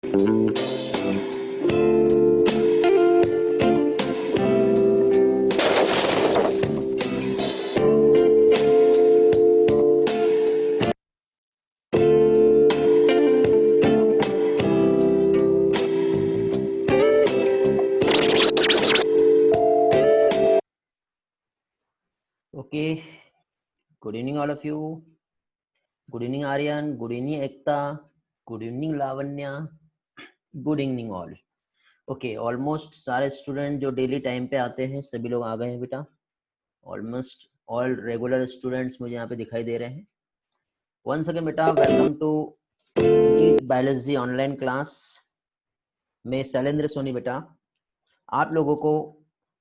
Okay, good evening all of you. Good evening Aryan, good evening Ekta, good evening Lavanya, good evening all. Okay, almost सारे student जो daily time पे आते हैं सभी लोग आ गए हैं बेटा. Almost all regular students मुझे यहाँ पे दिखाई दे रहे हैं. Once again बेटा, welcome to NEET Biology online class. मैं शैलेंद्र सोनी बेटा आप लोगों को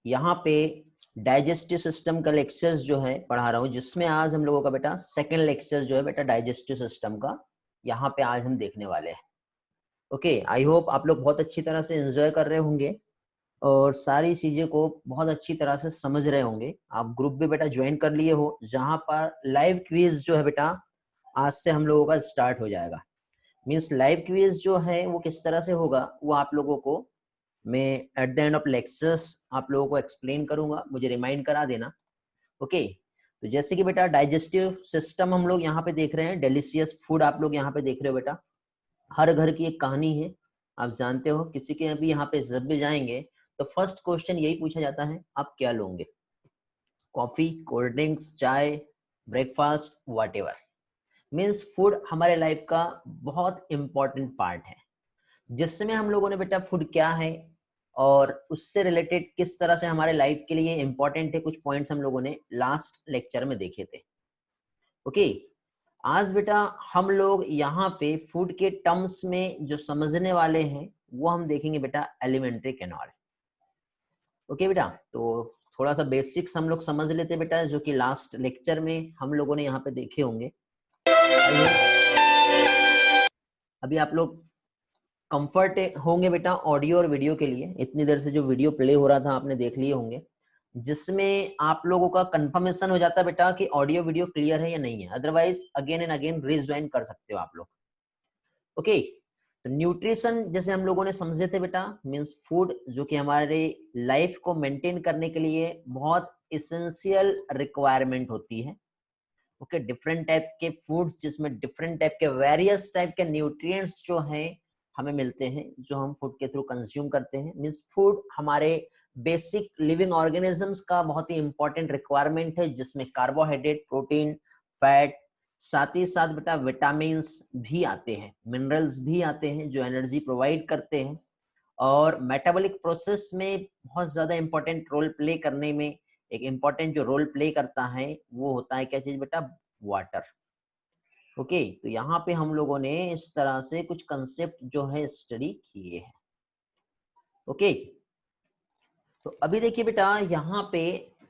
यहाँ पे डाइजेस्टिव सिस्टम का लेक्चर्स जो है पढ़ा रहा हूँ, जिसमें आज हम लोगों का बेटा सेकंड लेक्चर जो है बेटा डाइजेस्टिव सिस्टम का यहाँ पे आज हम देखने वाले हैं. ओके, आई होप आप लोग बहुत अच्छी तरह से एंजॉय कर रहे होंगे और सारी चीजें को बहुत अच्छी तरह से समझ रहे होंगे. आप ग्रुप भी बेटा ज्वाइन कर लिए हो, जहाँ पर लाइव क्विज जो है बेटा आज से हम लोगों का स्टार्ट हो जाएगा. मीन्स लाइव क्विज जो है वो किस तरह से होगा वो आप लोगों को मैं at the end of lectures आप लोगों को एक्सप्लेन करूंगा, मुझे रिमाइंड करा देना. ओके, तो जैसे कि बेटा डाइजेस्टिव सिस्टम हम लोग यहाँ पे देख रहे हैं, डिलीशियस फूड आप लोग यहाँ पे देख रहे हो बेटा. हर घर की एक कहानी है, आप जानते हो. किसी के भी यहाँ पे जब भी जाएंगे तो फर्स्ट क्वेश्चन यही पूछा जाता है, आप क्या लोगे? कॉफी, कोल्ड ड्रिंक्स, चाय, ब्रेकफास्ट, व्हाटएवर. मीन्स फूड हमारे लाइफ का बहुत इंपॉर्टेंट पार्ट है, जिसमें हम लोगों ने बेटा फूड क्या है और उससे रिलेटेड किस तरह से हमारे लाइफ के लिए इंपॉर्टेंट है, कुछ पॉइंट्स हम लोगों ने लास्ट लेक्चर में देखे थे. ओके, आज बेटा हम लोग यहाँ पे फूड के टर्म्स में जो समझने वाले हैं वो हम देखेंगे बेटा एलिमेंट्री कैनाल. ओके बेटा, तो थोड़ा सा बेसिक्स हम लोग समझ लेते बेटा, जो कि लास्ट लेक्चर में हम लोगों ने यहाँ पे देखे होंगे. अभी आप लोग कंफर्ट होंगे बेटा ऑडियो और वीडियो के लिए. इतनी देर से जो वीडियो प्ले हो रहा था आपने देख लिए होंगे, जिसमें आप लोगों का कंफर्मेशन हो जाता है बेटा कि ऑडियो वीडियो क्लियर है या नहीं है. Otherwise again and again rejoin कर सकते हो आप लोग. ओके, तो न्यूट्रिशन जैसे हम लोगों ने समझे थे बेटा, मींस फूड जो कि हमारे लाइफ को मेंटेन करने के लिए बहुत इसेंशियल रिक्वायरमेंट होती है. ओके, डिफरेंट टाइप के फूड्स जिसमें डिफरेंट टाइप के वेरियस टाइप के न्यूट्रिएंट्स जो हैं हमें मिलते हैं, जो हम फूड के थ्रू कंज्यूम करते हैं. मींस फूड हमारे बेसिक लिविंग ऑर्गेनिजम्स का बहुत ही इंपॉर्टेंट रिक्वायरमेंट है, जिसमें कार्बोहाइड्रेट, प्रोटीन, फैट, साथ ही साथ बेटा विटामिन भी आते हैं, मिनरल्स भी आते हैं जो एनर्जी प्रोवाइड करते हैं. और मेटाबॉलिक प्रोसेस में बहुत ज्यादा इंपॉर्टेंट रोल प्ले करने में एक इंपॉर्टेंट जो रोल प्ले करता है वो होता है क्या चीज बेटा? वाटर. ओके, तो यहाँ पे हम लोगों ने इस तरह से कुछ कंसेप्ट जो है स्टडी किए हैं. ओके, तो अभी देखिए बेटा यहाँ पे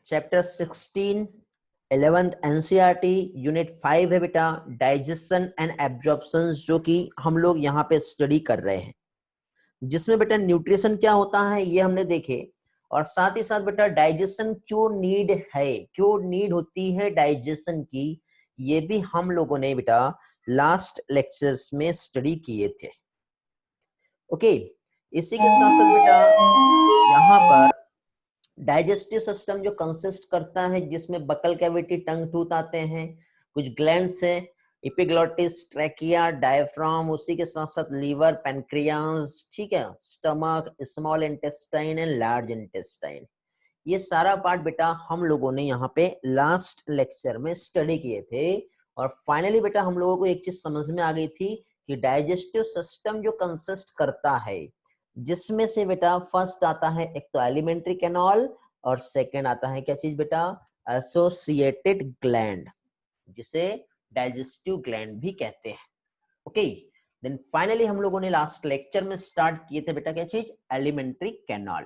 चैप्टर 16 11th एनसीईआरटी यूनिट 5 है बेटा, डाइजेशन एंड एब्जॉर्प्शन, जो कि हम लोग यहाँ पे स्टडी कर रहे हैं, जिसमें बेटा न्यूट्रिशन क्या होता है ये हमने देखे, और साथ ही साथ बेटा डाइजेशन क्यों नीड है, क्यों नीड होती है डाइजेशन की, ये भी हम लोगों ने बेटा लास्ट लेक्चर्स में स्टडी किए थे. ओके, इसी के साथ साथ बेटा यहाँ पर डाइजेस्टिव सिस्टम जो कंसिस्ट करता है, जिसमें बकल कैविटी, टंग टूथ आते हैं, कुछ ग्लैंड्स हैं, एपिग्लोटिस, ट्रैकिया, डायफ्राम, उसी के साथ साथ लीवर, पैनक्रियाज, ठीक है, stomach, small intestine and large intestine. ये सारा पार्ट बेटा हम लोगों ने यहाँ पे लास्ट लेक्चर में स्टडी किए थे. और फाइनली बेटा हम लोगों को एक चीज समझ में आ गई थी कि डाइजेस्टिव सिस्टम जो कंसिस्ट करता है, जिसमें से बेटा फर्स्ट आता है एक तो एलिमेंट्री कैनाल, और सेकंड आता है क्या चीज बेटा? एसोसिएटेड ग्लैंड, जिसे डाइजेस्टिव ग्लैंड भी कहते हैं. ओके, देन फाइनली हम लोगों ने लास्ट लेक्चर में स्टार्ट किए थे बेटा क्या चीज? Alimentary canal.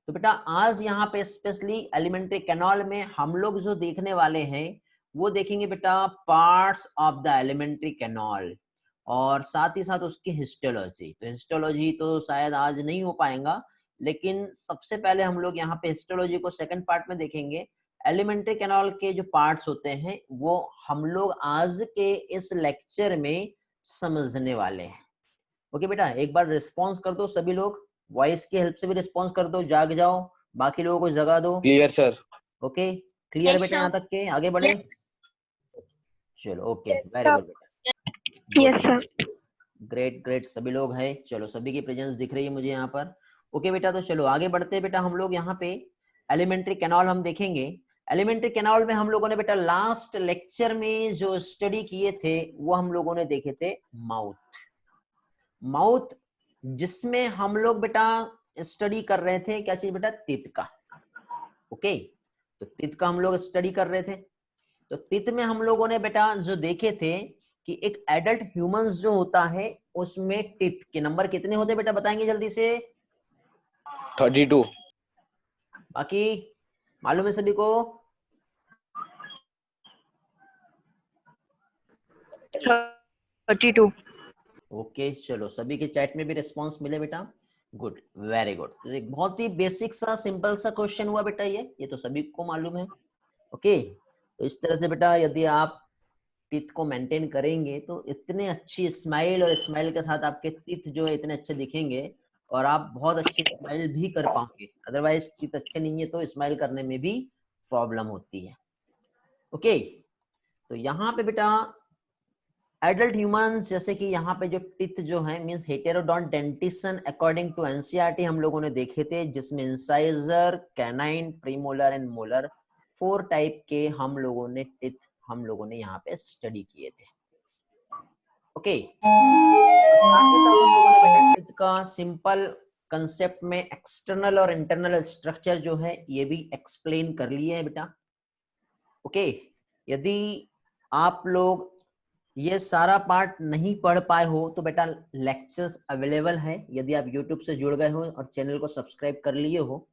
तो बेटा आज यहाँ पे स्पेशली एलिमेंट्री कैनाल में हम लोग जो देखने वाले हैं वो देखेंगे बेटा parts of the alimentary canal, और साथ ही साथ उसकी हिस्टोलॉजी. तो हिस्टोलॉजी तो शायद आज नहीं हो पाएगा, लेकिन सबसे पहले हम लोग यहाँ पे हिस्टोलॉजी को सेकंड पार्ट में देखेंगे. एलिमेंट्री कैनाल के जो पार्ट्स होते हैं वो हम लोग आज के इस लेक्चर में समझने वाले हैं. ओके बेटा, एक बार रिस्पॉन्स कर दो सभी लोग, वॉइस की हेल्प से भी रिस्पॉन्स कर दो, जाग जाओ, बाकी लोगों को जगा दो। Clear sir. ओके, क्लियर बेटा, यहाँ तक के आगे बढ़े? चलो ओके, वेरी गुड बेटा, good, yes sir. Great great, सभी लोग हैं, चलो सभी की प्रेजेंस दिख रही है मुझे यहाँ पर। ओके बेटा, तो चलो आगे बढ़ते हैं बेटा, हम लोग यहाँ पे एलिमेंट्री कैनाल हम देखेंगे। एलिमेंट्री कैनाल में हम लोगों ने बेटा लास्ट लेक्चर में जो स्टडी किए थे वो हम लोगों ने देखे थे माउथ। माउथ जिसमें हम लोग बेटा स्टडी कर रहे थे क्या चीज बेटा, तित का। ओके, तो तित का हम लोग स्टडी कर रहे थे। तो तित में हम लोगों ने बेटा जो देखे थे कि एक एडल्ट ह्यूमंस जो होता है उसमें टिथ के नंबर कितने होते हैं बेटा, बताएंगे जल्दी से? 32। बाकी मालूम है सभी को? 32। ओके, चलो सभी के चैट में भी रिस्पांस मिले बेटा, गुड, वेरी गुड। तो एक बहुत ही बेसिक सा सिंपल सा क्वेश्चन हुआ बेटा, ये तो सभी को मालूम है। ओके, तो इस तरह से बेटा यदि आप टीथ को मेंटेन करेंगे तो इतने अच्छी स्माइल, और स्माइल के साथ आपके टीथ जो है इतने अच्छे दिखेंगे और आप बहुत अच्छी स्माइल भी कर पाओगे। अदरवाइज टीथ अच्छे नहीं है तो स्माइल करने में भी प्रॉब्लम होती है। ओके, तो यहाँ पे बेटा एडल्ट ह्यूमंस, जैसे कि यहाँ पे जो टीथ जो है means heterodont dentition according to NCERT हम लोगों ने देखे थे, जिसमें incisor, canine, premolar and molar 4 type के हम लोगों ने टीथ हम लोगों ने यहाँ पे स्टडी किए थे। ओके, साथ ही साथ हम लोगों ने बेटा टीथ का सिंपल कंसेप्ट में एक्सटर्नल और इंटरनल स्ट्रक्चर जो है ये भी एक्सप्लेन कर लिए है बेटा। ओके, यदि आप लोग ये सारा पार्ट नहीं पढ़ पाए हो तो बेटा लेक्चर्स अवेलेबल है, यदि आप यूट्यूब से जुड़ गए हो और चैनल को सब्सक्राइब कर लिए हो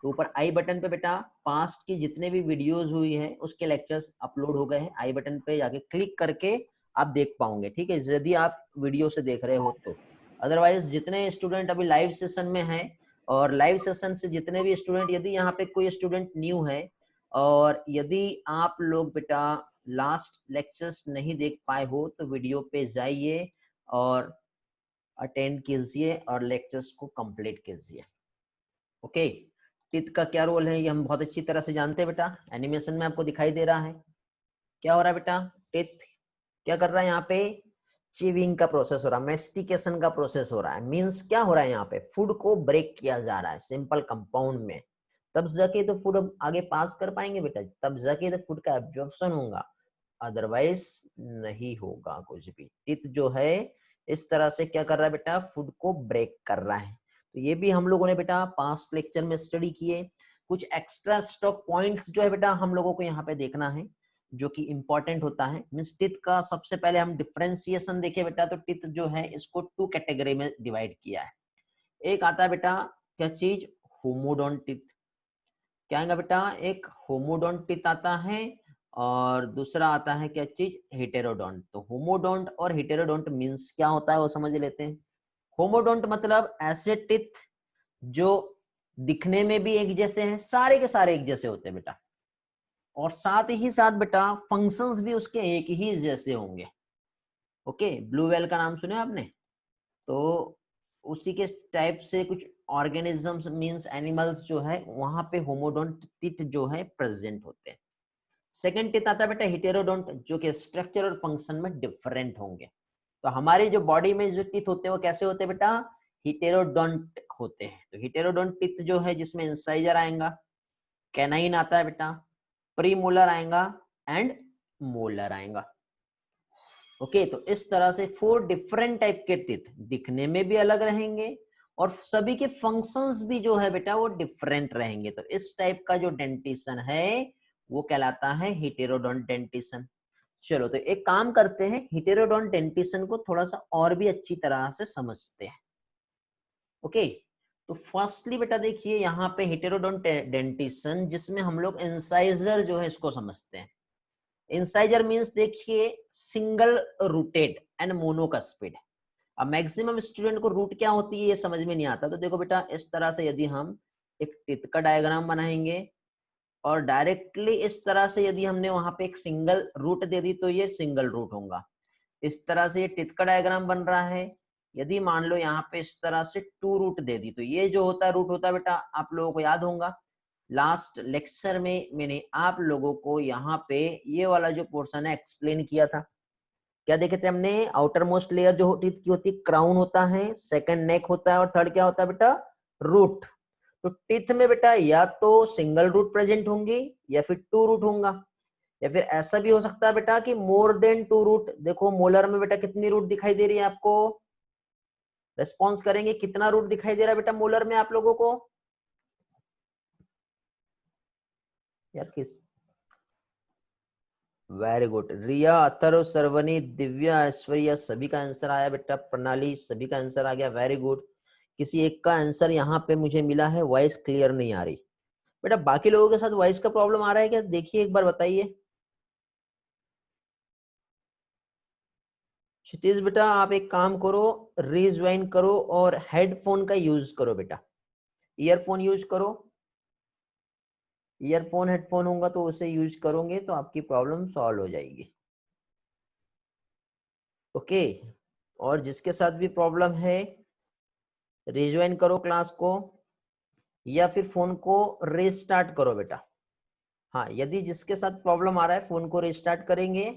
तो ऊपर आई बटन पे बेटा पास्ट की जितने भी वीडियोस हुई है उसके लेक्चर्स अपलोड हो गए हैं, आई बटन पे जाके क्लिक करके आप देख पाओगे, ठीक है, यदि आप वीडियो से देख रहे हो तो। अदरवाइज जितने स्टूडेंट अभी लाइव सेशन में हैं, और लाइव सेशन से जितने भी स्टूडेंट, यदि यहाँ पे कोई स्टूडेंट न्यू है और यदि आप लोग बेटा लास्ट लेक्चर्स नहीं देख पाए हो तो वीडियो पे जाइए और अटेंड कीजिए और लेक्चर्स को कंप्लीट कीजिए। ओके, टिथ का क्या रोल है ये हम बहुत अच्छी तरह से जानते हैं बेटा, एनिमेशन में आपको दिखाई दे रहा है क्या हो रहा है बेटा। टिथ क्या कर रहा है यहाँ पे, चीविंग का प्रोसेस हो रहा है, मेस्टिकेशन का प्रोसेस हो रहा है। मींस क्या हो रहा है यहाँ पे, फूड को ब्रेक किया जा रहा है सिंपल कंपाउंड में, तब जाके तो फूड आगे पास कर पाएंगे बेटा, तब जाके तो फूड का एब्जॉर्प्शन होगा, अदरवाइज नहीं होगा कुछ भी। टिथ जो है इस तरह से क्या कर रहा है बेटा, फूड को ब्रेक कर रहा है। तो ये भी हम लोगों ने बेटा पास्ट लेक्चर में स्टडी किए। कुछ एक्स्ट्रा स्टॉक पॉइंट्स जो है बेटा हम लोगों को यहाँ पे देखना है जो कि इंपॉर्टेंट होता है। मींस टिथ का सबसे पहले हम डिफरेंशिएशन देखे बेटा, तो टिथ जो है इसको 2 कैटेगरी में डिवाइड किया है। एक आता है बेटा क्या चीज, होमोडोंट टिथ। क्या आएगा बेटा, एक होमोडोंट टिथ आता है और दूसरा आता है क्या चीज, हेटेरोडोंट। तो होमोडोंट और हेटेरोडोंट मींस क्या होता है वो समझ लेते हैं। होमोडोंट मतलब ऐसे टिथ जो दिखने में भी एक जैसे हैं, सारे के सारे एक जैसे होते हैं बेटा, और साथ ही साथ बेटा फंक्शंस भी उसके एक ही जैसे होंगे। ओके, ब्लू व्हेल का नाम सुने आपने, तो उसी के टाइप से कुछ ऑर्गेनिजम्स मींस एनिमल्स जो है वहां पे होमोडोंट टिथ जो है प्रेजेंट होते हैं। सेकंड टिथ आता है बेटा हेटेरोडोंट, जो कि स्ट्रक्चर और फंक्शन में डिफरेंट होंगे। तो हमारी जो बॉडी में जो टिथ होते हैं वो कैसे होते हैं बेटा, हेटेरोडोंट होते हैं। तो हेटेरोडोंट टिथ जो है जिसमें इंसाइजर आएगा, कैनाइन आता है बेटा, प्रीमोलर आएगा एंड मोलर आएगा। ओके, तो इस तरह से 4 डिफरेंट टाइप के टिथ दिखने में भी अलग रहेंगे और सभी के फंक्शंस भी जो है बेटा वो डिफरेंट रहेंगे। तो इस टाइप का जो डेंटिशन है वो कहलाता है हेटेरोडोंट डेंटिशन। चलो तो एक काम करते हैं, हेटेरोडोंट डेंटिशन को थोड़ा सा और भी अच्छी तरह से समझते हैं। ओके, तो फर्स्टली बेटा देखिए यहाँ पे हेटेरोडोंट डेंटिशन जिसमें हम लोग इंसाइजर जो है इसको समझते हैं। इंसाइजर मींस देखिए सिंगल रूटेड एंड मोनोकस्पिड। अब मैक्सिमम स्टूडेंट को रूट क्या होती है ये समझ में नहीं आता, तो देखो बेटा इस तरह से यदि हम एक टिथ का डायग्राम बनाएंगे और डायरेक्टली इस तरह से यदि हमने वहां पे एक सिंगल रूट दे दी तो ये सिंगल रूट होगा। इस तरह से ये टिथ का डायग्राम बन रहा है, यदि मान लो यहाँ पे इस तरह से 2 रूट दे दी, तो ये जो होता है रूट होता है बेटा, आप लोगों को याद होगा लास्ट लेक्चर में मैंने आप लोगों को यहाँ पे ये वाला जो पोर्शन है एक्सप्लेन किया था। क्या देखे थे हमने? आउटर मोस्ट लेयर जो होती है क्राउन होता है, सेकंड नेक होता है और थर्ड क्या होता है बेटा? रूट। तो टीथ में बेटा या तो सिंगल रूट प्रेजेंट होंगी या फिर 2 रूट होगा, या फिर ऐसा भी हो सकता है बेटा कि मोर देन 2 रूट। देखो मोलर में बेटा कितनी रूट दिखाई दे रही है आपको? रेस्पॉन्स करेंगे, कितना रूट दिखाई दे रहा है बेटा मोलर में आप लोगों को? यार किस? वेरी गुड, रिया, अथर्व, सर्वनी, दिव्या, ऐश्वर्या सभी का आंसर आया बेटा। प्रणाली सभी का आंसर आ गया, वेरी गुड। किसी एक का आंसर यहाँ पे मुझे मिला है, वॉइस क्लियर नहीं आ रही बेटा। बाकी लोगों के साथ वॉइस का प्रॉब्लम आ रहा है क्या? देखिए एक बार बताइए। क्षितिज बेटा आप एक काम करो, रीज्वाइन करो और हेडफोन का यूज करो बेटा, ईयरफोन यूज करो। ईयरफोन हेडफोन होगा तो उसे यूज करोगे तो आपकी प्रॉब्लम सॉल्व हो जाएगी। ओके, और जिसके साथ भी प्रॉब्लम है रिज्वाइन करो क्लास को या फिर फोन को रीस्टार्ट करो बेटा। हाँ, यदि जिसके साथ प्रॉब्लम आ रहा है फोन को रीस्टार्ट करेंगे,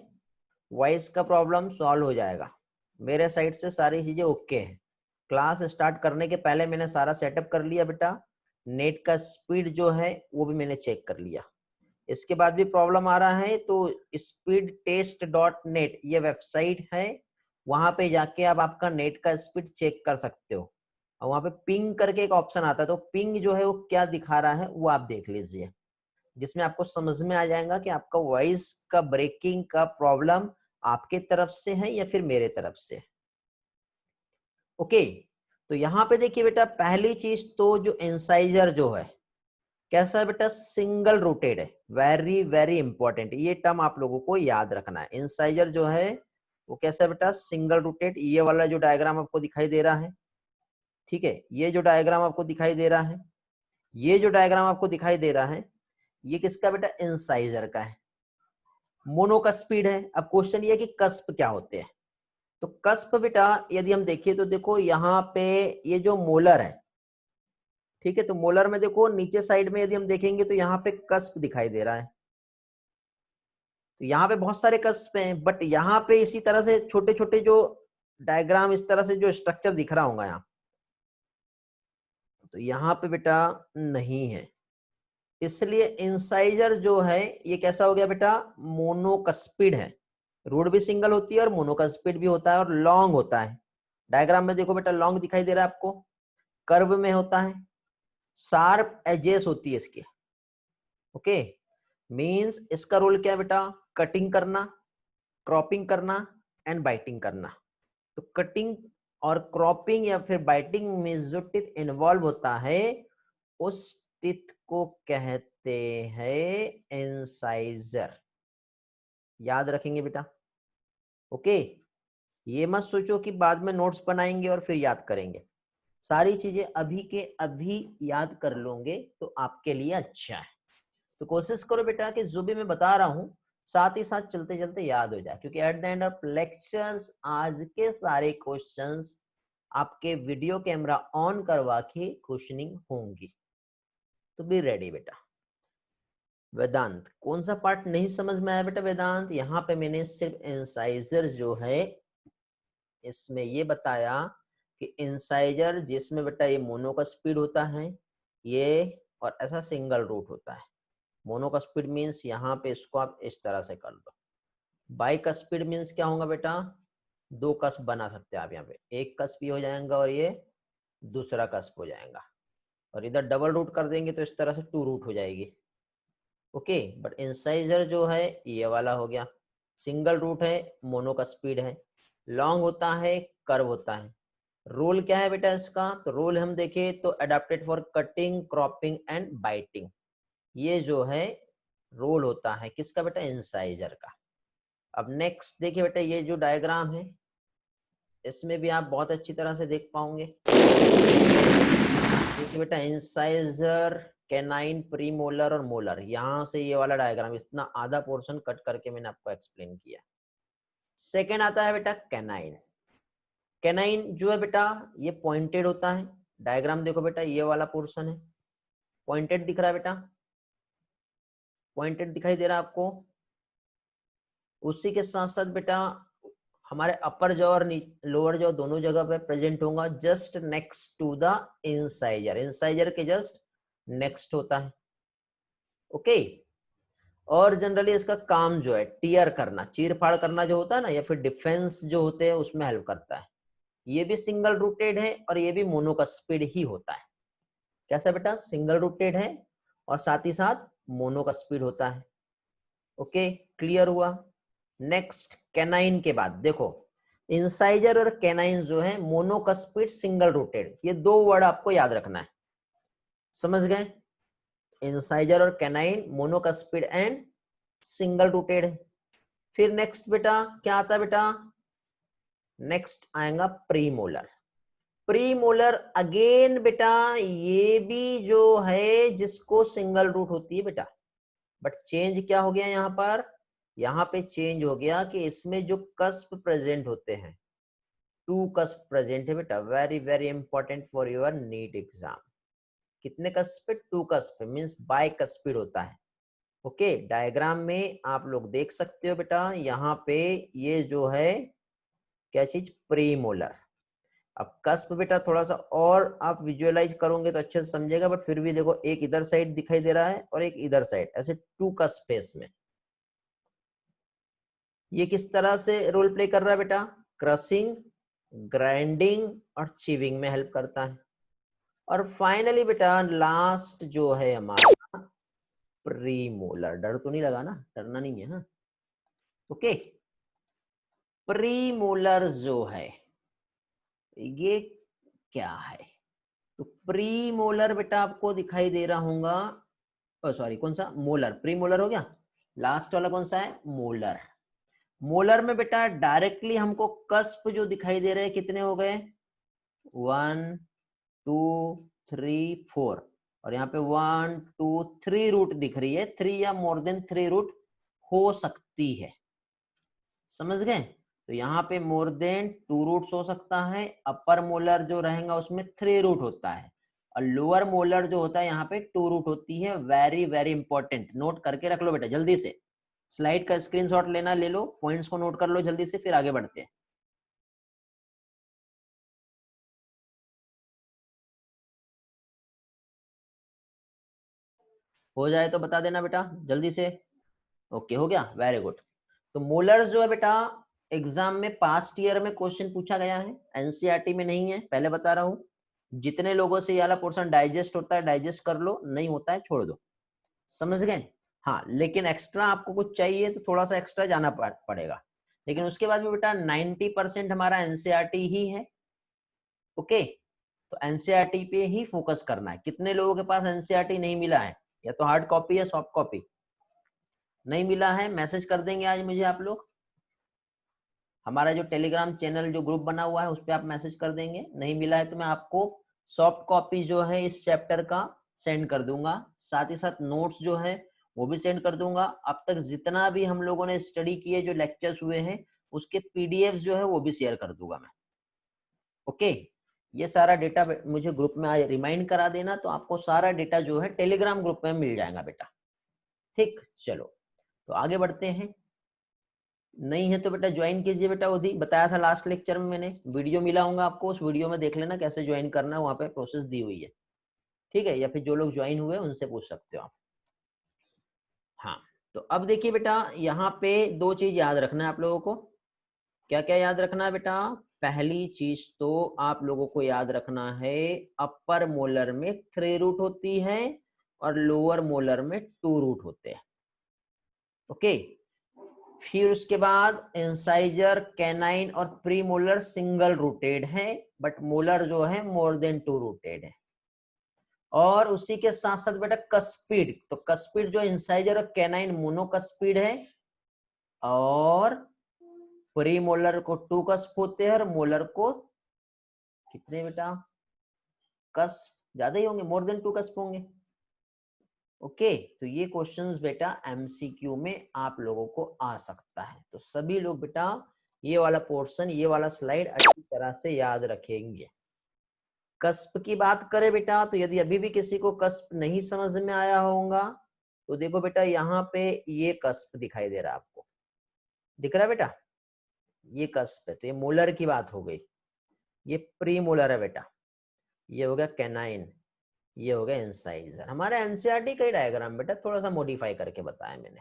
वॉइस का प्रॉब्लम सॉल्व हो जाएगा। मेरे साइड से सारी चीजें ओके हैं। क्लास स्टार्ट करने के पहले मैंने सारा सेटअप कर लिया बेटा, नेट का स्पीड जो है वो भी मैंने चेक कर लिया। इसके बाद भी प्रॉब्लम आ रहा है तो speedtest.net ये वेबसाइट है, वहां पे जाके आप आपका नेट का स्पीड चेक कर सकते हो। और वहां पे पिंग करके एक ऑप्शन आता है, तो पिंग जो है वो क्या दिखा रहा है वो आप देख लीजिए, जिसमें आपको समझ में आ जाएगा कि आपका वॉइस का ब्रेकिंग का प्रॉब्लम आपके तरफ से है या फिर मेरे तरफ से है। ओके, तो यहाँ पे देखिए बेटा, पहली चीज तो जो इंसाइजर जो है कैसा है बेटा? सिंगल रूटेड है। वेरी वेरी इंपॉर्टेंट, ये टर्म आप लोगों को याद रखना है। इंसाइजर जो है वो कैसा है बेटा? Single rooted. ये वाला जो डायग्राम आपको दिखाई दे रहा है, ठीक है, ये जो डायग्राम आपको दिखाई दे रहा है, ये जो डायग्राम आपको दिखाई दे रहा है, ये किसका बेटा? इंसाइजर का है। मोनो का स्पीड है। अब क्वेश्चन ये है कि कस्प क्या होते हैं? तो कस्प बेटा यदि हम देखिए तो देखो यहाँ पे ये जो मोलर है, ठीक है, तो मोलर में देखो नीचे साइड में यदि हम देखेंगे तो यहाँ पे कस्प दिखाई दे रहा है। तो यहाँ पे बहुत सारे कस्प हैं, बट यहाँ पे इसी तरह से छोटे छोटे जो डायग्राम इस तरह से जो स्ट्रक्चर दिख रहा होगा यहाँ, तो यहाँ पे बेटा नहीं है। इसलिए इंसाइजर जो है ये कैसा हो गया बेटा? मोनोकस्पिड है। रूट भी सिंगल होती है और मोनोकस्पिड भी होता है और लॉन्ग होता है। डायग्राम में देखो बेटा लॉन्ग दिखाई दे रहा है आपको, कर्व में होता है, शार्प एजेस होती है इसकी। ओके, मींस इसका रोल क्या है बेटा? कटिंग करना, क्रॉपिंग करना एंड बाइटिंग करना। तो कटिंग और क्रॉपिंग या फिर बाइटिंग में जो टिथ इन्वॉल्व होता है उस टिथ को कहते हैं इंसाइजर। याद रखेंगे बेटा। ओके, ये मत सोचो कि बाद में नोट्स बनाएंगे और फिर याद करेंगे। सारी चीजें अभी के अभी याद कर लोगे तो आपके लिए अच्छा है। तो कोशिश करो बेटा कि जो भी मैं बता रहा हूं साथ ही साथ चलते चलते याद हो जाए, क्योंकि at the end of lectures आज के सारे क्वेश्चंस आपके वीडियो कैमरा ऑन करवा के क्वेश्चनिंग होंगी। तो बी रेडी बेटा। वेदांत, कौन सा पार्ट नहीं समझ में आया बेटा? वेदांत, यहाँ पे मैंने सिर्फ इंसाइजर जो है इसमें ये बताया कि इंसाइजर जिसमें बेटा ये मोनो का स्पीड होता है ये, और ऐसा सिंगल रूट होता है। मोनो का स्पीड मीन्स यहाँ पे इसको आप इस तरह से कर दो। बाई का स्पीड मीन्स क्या होगा बेटा? 2 कस्प बना सकते हैं आप यहाँ पे, एक कस्प ये हो जाएगा और ये दूसरा कस्प हो जाएगा, और इधर डबल रूट कर देंगे तो इस तरह से 2 रूट हो जाएगी। ओके, बट इंसाइजर जो है ये वाला हो गया, सिंगल रूट है, मोनो का स्पीड है, लॉन्ग होता है, कर्व होता है। रोल क्या है बेटा इसका? तो रोल हम देखें तो adapted for cutting, cropping and biting. ये जो है रोल होता है किसका बेटा? इंसाइजर का। अब नेक्स्ट देखिए बेटा, ये जो डायग्राम है इसमें भी आप बहुत अच्छी तरह से देख पाओगे। देखिए बेटा, इंसाइजर, कैनाइन, प्रीमोलर और मोलर, यहां से ये वाला डायग्राम, इतना आधा पोर्शन कट करके मैंने आपको एक्सप्लेन किया। सेकेंड आता है बेटा कैनाइन। कैनाइन जो है बेटा ये पॉइंटेड होता है, डायग्राम देखो बेटा ये वाला पोर्शन है, पॉइंटेड दिख रहा है बेटा, पॉइंटेड दिखाई दे रहा है आपको। उसी के साथ साथ बेटा हमारे अपर जॉ और लोअर जॉ दोनों जगह पे प्रेजेंट होगा just next to the incisor, incisor के जस्ट नेक्स्ट होता है। ओके, और जनरली इसका काम जो है टीयर करना, चीर फाड़ करना जो होता है ना, या फिर डिफेंस जो होते हैं उसमें हेल्प करता है। ये भी सिंगल रूटेड है और ये भी मोनोकस्पिड ही होता है। कैसा बेटा, सिंगल रूटेड है और साथ ही साथ मोनोकस्पिड होता है। ओके, क्लियर हुआ। नेक्स्ट कैनाइन के बाद देखो, इंसाइजर और कैनाइन जो है मोनोकस्पिड सिंगल रूटेड, ये दो वर्ड आपको याद रखना है, समझ गए। इंसाइजर और कैनाइन मोनोकस्पिड एंड सिंगल रूटेड है। फिर नेक्स्ट बेटा क्या आता है बेटा, नेक्स्ट आएगा प्रीमोलर। प्रीमोलर अगेन बेटा ये भी जो है जिसको सिंगल रूट होती है बेटा, बट चेंज क्या हो गया यहाँ पर, यहाँ पे चेंज हो गया कि इसमें जो कस्प प्रेजेंट होते हैं, टू कस्प प्रेजेंट है बेटा, very very important for your NEET exam. कितने cusp, two cusp means bicuspid होता है। ओके, डायग्राम में आप लोग देख सकते हो बेटा, यहाँ पे ये जो है क्या चीज, प्रीमोलर। अब कस्प बेटा थोड़ा सा और आप विजुअलाइज करोगे तो अच्छे से समझेगा, बट फिर भी देखो एक इधर साइड दिखाई दे रहा है और एक इधर साइड, ऐसे टू कस्प स्पेस में। ये किस तरह से रोल प्ले कर रहा है बेटा, क्रशिंग, ग्राइंडिंग और चीविंग में हेल्प करता है। और फाइनली बेटा लास्ट जो है हमारा प्रीमोलर। डर तो नहीं लगा ना, डरना नहीं है। हाँ ओके, प्रीमोलर जो है ये क्या है, तो प्रीमोलर बेटा आपको दिखाई दे रहा होगा, सॉरी कौन सा, मोलर, प्रीमोलर हो गया, लास्ट वाला कौन सा है, मोलर। मोलर में बेटा डायरेक्टली हमको कस्प जो दिखाई दे रहे हैं कितने हो गए, 1 2 3 4, और यहाँ पे 1 2 3 रूट दिख रही है, 3 या मोर देन 3 रूट हो सकती है, समझ गए। तो यहाँ पे मोर देन 2 रूट्स हो सकता है, अपर मोलर जो रहेगा उसमें 3 रूट होता है, और लोअर मोलर जो होता है यहाँ पे 2 रूट होती है। वेरी वेरी इंपॉर्टेंट, नोट करके रख लो बेटा जल्दी से, स्लाइड का स्क्रीनशॉट लेना ले लो, पॉइंट्स को नोट कर लो जल्दी से, फिर आगे बढ़ते हैं। हो जाए तो बता देना बेटा जल्दी से। ओके हो गया, वेरी गुड। तो मोलर्स जो है बेटा एग्जाम में पास्ट ईयर में क्वेश्चन पूछा गया है, एनसीईआरटी में नहीं है, पहले बता रहा हूं। जितने लोगों से ये वाला पोर्शन डाइजेस्ट होता है डाइजेस्ट कर लो, नहीं होता है छोड़ दो, समझ गए। हाँ लेकिन एक्स्ट्रा आपको कुछ चाहिए तो थोड़ा सा एक्स्ट्रा जाना पड़ेगा, लेकिन उसके बाद में बेटा 90% हमारा एनसीईआरटी ही है। ओके, तो एनसीईआरटी पे ही फोकस करना है। कितने लोगों के पास एनसीईआरटी नहीं मिला है, या तो हार्ड कॉपी या सॉफ्ट कॉपी नहीं मिला है, मैसेज कर देंगे आज मुझे आप लोग। हमारा जो टेलीग्राम चैनल जो ग्रुप बना हुआ है उस पर आप मैसेज कर देंगे। नहीं मिला है तो मैं आपको सॉफ्ट कॉपी जो है इस चैप्टर का सेंड कर दूंगा, साथ ही साथ नोट्स जो है वो भी सेंड कर दूंगा। अब तक जितना भी हम लोगों ने स्टडी किए, जो लेक्चर्स हुए हैं उसके पीडीएफ जो है वो भी शेयर कर दूंगा मैं। ओके, ये सारा डेटा मुझे ग्रुप में आज रिमाइंड करा देना, तो आपको सारा डेटा जो है टेलीग्राम ग्रुप में मिल जाएगा बेटा। ठीक, चलो तो आगे बढ़ते हैं। नहीं है तो बेटा ज्वाइन कीजिए बेटा, वो भी बताया था लास्ट लेक्चर में मैंने, वीडियो मिला होगा आपको, उस वीडियो में देख लेना कैसे ज्वाइन करना है, वहाँ पे प्रोसेस दी हुई है, ठीक है। या फिर जो लोग ज्वाइन हुए उनसे पूछ सकते हो आप। हाँ, तो अब देखिए बेटा यहाँ पे दो चीज याद रखना है आप लोगों को। क्या क्या याद रखना है बेटा, पहली चीज तो आप लोगों को याद रखना है अपर मोलर में 3 रूट होती है और लोअर मोलर में 2 रूट होते हैं। ओके, फिर उसके बाद इंसाइजर, कैनाइन और प्रीमोलर सिंगल रूटेड है, बट मोलर जो है मोर देन 2 रूटेड है। और उसी के साथ साथ बेटा कस्पिड, तो कस्पिड जो इंसाइजर और कैनाइन मोनोकस्पिड है, और प्रीमोलर को 2 कस्प होते हैं और मोलर को कितने बेटा, कस्प ज्यादा ही होंगे, मोर देन 2 कस्प होंगे। ओके, तो ये क्वेश्चंस बेटा एमसीक्यू में आप लोगों को आ सकता है, तो सभी लोग बेटा ये वाला पोर्शन, ये वाला स्लाइड अच्छी तरह से याद रखेंगे। कस्प की बात करें बेटा, तो यदि अभी भी किसी को कस्प नहीं समझ में आया होगा तो देखो बेटा, यहाँ पे ये कस्प दिखाई दे रहा है आपको, दिख रहा है बेटा, ये कस्प है। तो ये मोलर की बात हो गई, ये प्री मोलर है बेटा, ये हो गया कैनाइन, ये हो गया इंसाइजर। हमारा एनसीईआरटी का ही डायग्राम बेटा, थोड़ा सा मॉडिफाई करके बताया मैंने।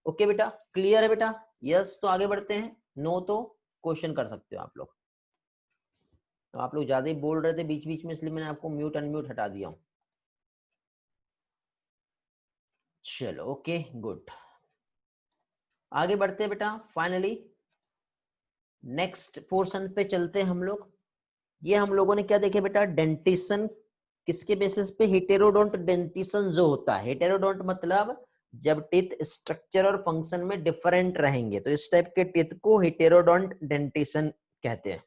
ओके बेटा, क्लियर है बेटा? यस तो आगे बढ़ते हैं, नो तो क्वेश्चन कर सकते हो आप लोग। तो आप लोग ज्यादा ही बोल रहे थे बीच बीच में, इसलिए मैंने आपको म्यूट अनम्यूट हटा दिया हूं। चलो ओके गुड, आगे बढ़ते हैं बेटा। फाइनली नेक्स्ट पोर्शन पे चलते हैं हम लोग। ये हम लोगों ने क्या देखे बेटा, डेंटिशन किसके बेसिस पे, हेटेरोडोंट डेंटिशन जो होता है। हेटेरोडोंट मतलब जब टीथ स्ट्रक्चर और फंक्शन में डिफरेंट रहेंगे, तो इस टाइप के टीथ को हेटेरोडोंट डेंटिशन कहते हैं।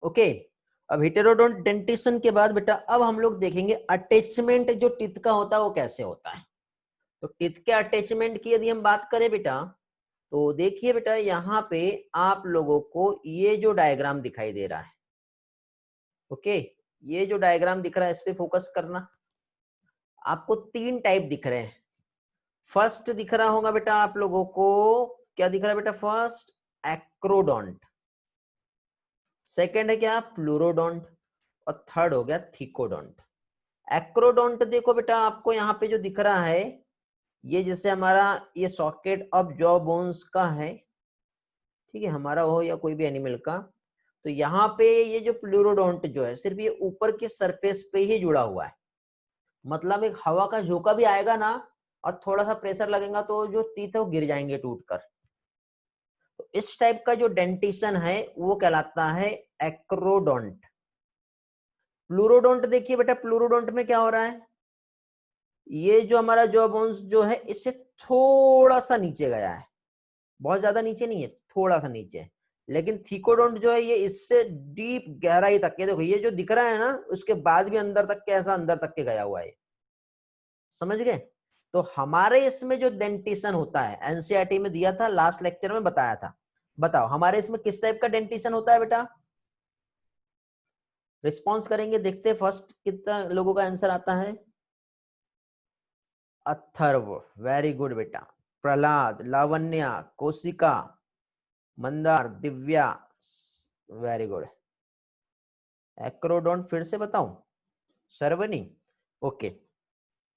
ओके, अब हेटेरोडोंट डेंटिशन के बाद बेटा अब हम लोग देखेंगे अटैचमेंट जो टीथ का होता है वो कैसे होता है। तो टीथ के अटैचमेंट की यदि हम बात करें बेटा, तो देखिए बेटा यहाँ पे आप लोगों को ये जो डायग्राम दिखाई दे रहा है, ओके, ये जो डायग्राम दिख रहा है इस पे फोकस करना। आपको तीन टाइप दिख रहे हैं। फर्स्ट दिख रहा होगा बेटा आप लोगों को, क्या दिख रहा है बेटा, फर्स्ट एक्रोडोंट, सेकंड है क्या प्लूरोडोंट, और थर्ड हो गया थिकोडोंट। एक्रोडोंट देखो बेटा आपको यहाँ पे जो दिख रहा है, ये जैसे हमारा ये सॉकेट ऑफ जॉ बोन्स का है, ठीक है, हमारा हो या कोई भी एनिमल का। तो यहाँ पे ये जो प्लूरोडोंट जो है सिर्फ ये ऊपर के सरफेस पे ही जुड़ा हुआ है, मतलब एक हवा का झोंका भी आएगा ना और थोड़ा सा प्रेशर लगेगा तो जो टीथ है वो गिर जाएंगे टूटकर। तो इस टाइप का जो डेंटिशन है वो कहलाता है एक्रोडोंट। प्लूरोडोंट देखिए बेटा, प्लूरोडोंट में क्या हो रहा है, ये जो हमारा जॉ बोन्स जो है इससे थोड़ा सा नीचे गया है, बहुत ज्यादा नीचे नहीं है, थोड़ा सा नीचे है। लेकिन थीकोडोंट जो है ये इससे डीप गहराई तक के, देखो ये जो दिख रहा है ना उसके बाद भी अंदर तक के, ऐसा अंदर तक के गया हुआ है, समझ गए? तो हमारे इसमें जो डेंटिशन होता है, एनसीईआरटी में दिया था, लास्ट लेक्चर में बताया था। बताओ हमारे इसमें किस टाइप का डेंटिशन होता है बेटा? रिस्पॉन्स करेंगे, देखते फर्स्ट कितना लोगों का आंसर आता है। अथर्व, वेरी गुड बेटा। प्रहलाद, लावण्या, कोशिका, Mandar, Divya, very good. Acrodont फिर से बताऊं, सर्वनी, ओके।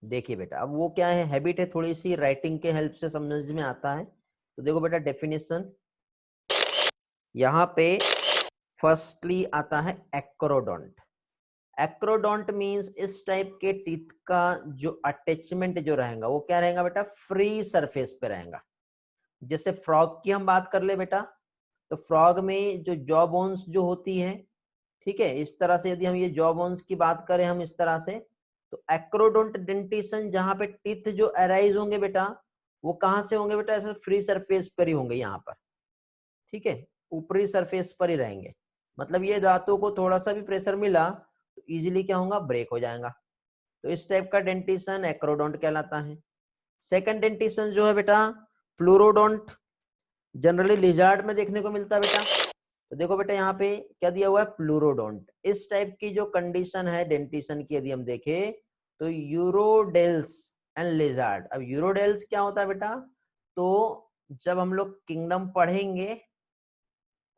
देखिए बेटा अब वो क्या है, हैबिट है थोड़ी सी, राइटिंग के हेल्प से समझ में आता है। तो देखो बेटा डेफिनेशन, यहाँ पे फर्स्टली आता है एक्रोडोंट। एक्रोडोंट मींस इस टाइप के टीथ का जो अटैचमेंट जो रहेगा वो क्या रहेगा बेटा, फ्री सरफेस पे रहेगा। जैसे फ्रॉग की हम बात कर ले बेटा, तो फ्रॉग में जो जॉ बोन्स जो होती है, ठीक है, इस तरह से यदि हम ये जॉ बोन्स की बात करें हम इस तरह से, तो एक्रोडोंट डेंटिशन जहां पे टीथ जो अराइज होंगे बेटा वो कहां से होंगे बेटा, ऐसे फ्री सरफेस पर ही होंगे यहाँ पर, ठीक है, ऊपरी सरफेस पर ही रहेंगे। मतलब ये धातु को थोड़ा सा भी प्रेशर मिला तो इजीली क्या होगा, ब्रेक हो जाएगा। तो इस टाइप का डेंटिशन एक्रोडोंट कहलाता है। सेकंड डेंटिशन जो है बेटा प्लूरोडोंट, जनरली लिजार्ड में देखने को मिलता है बेटा। तो देखो बेटा यहाँ पे क्या दिया हुआ है, प्लूरोडोंट। इस टाइप की जो कंडीशन है डेंटिशन की यदि हम देखें तो यूरोडेल्स एंड लिजार्ड। अब यूरोडेल्स क्या होता है बेटा, तो जब हम लोग किंगडम पढ़ेंगे,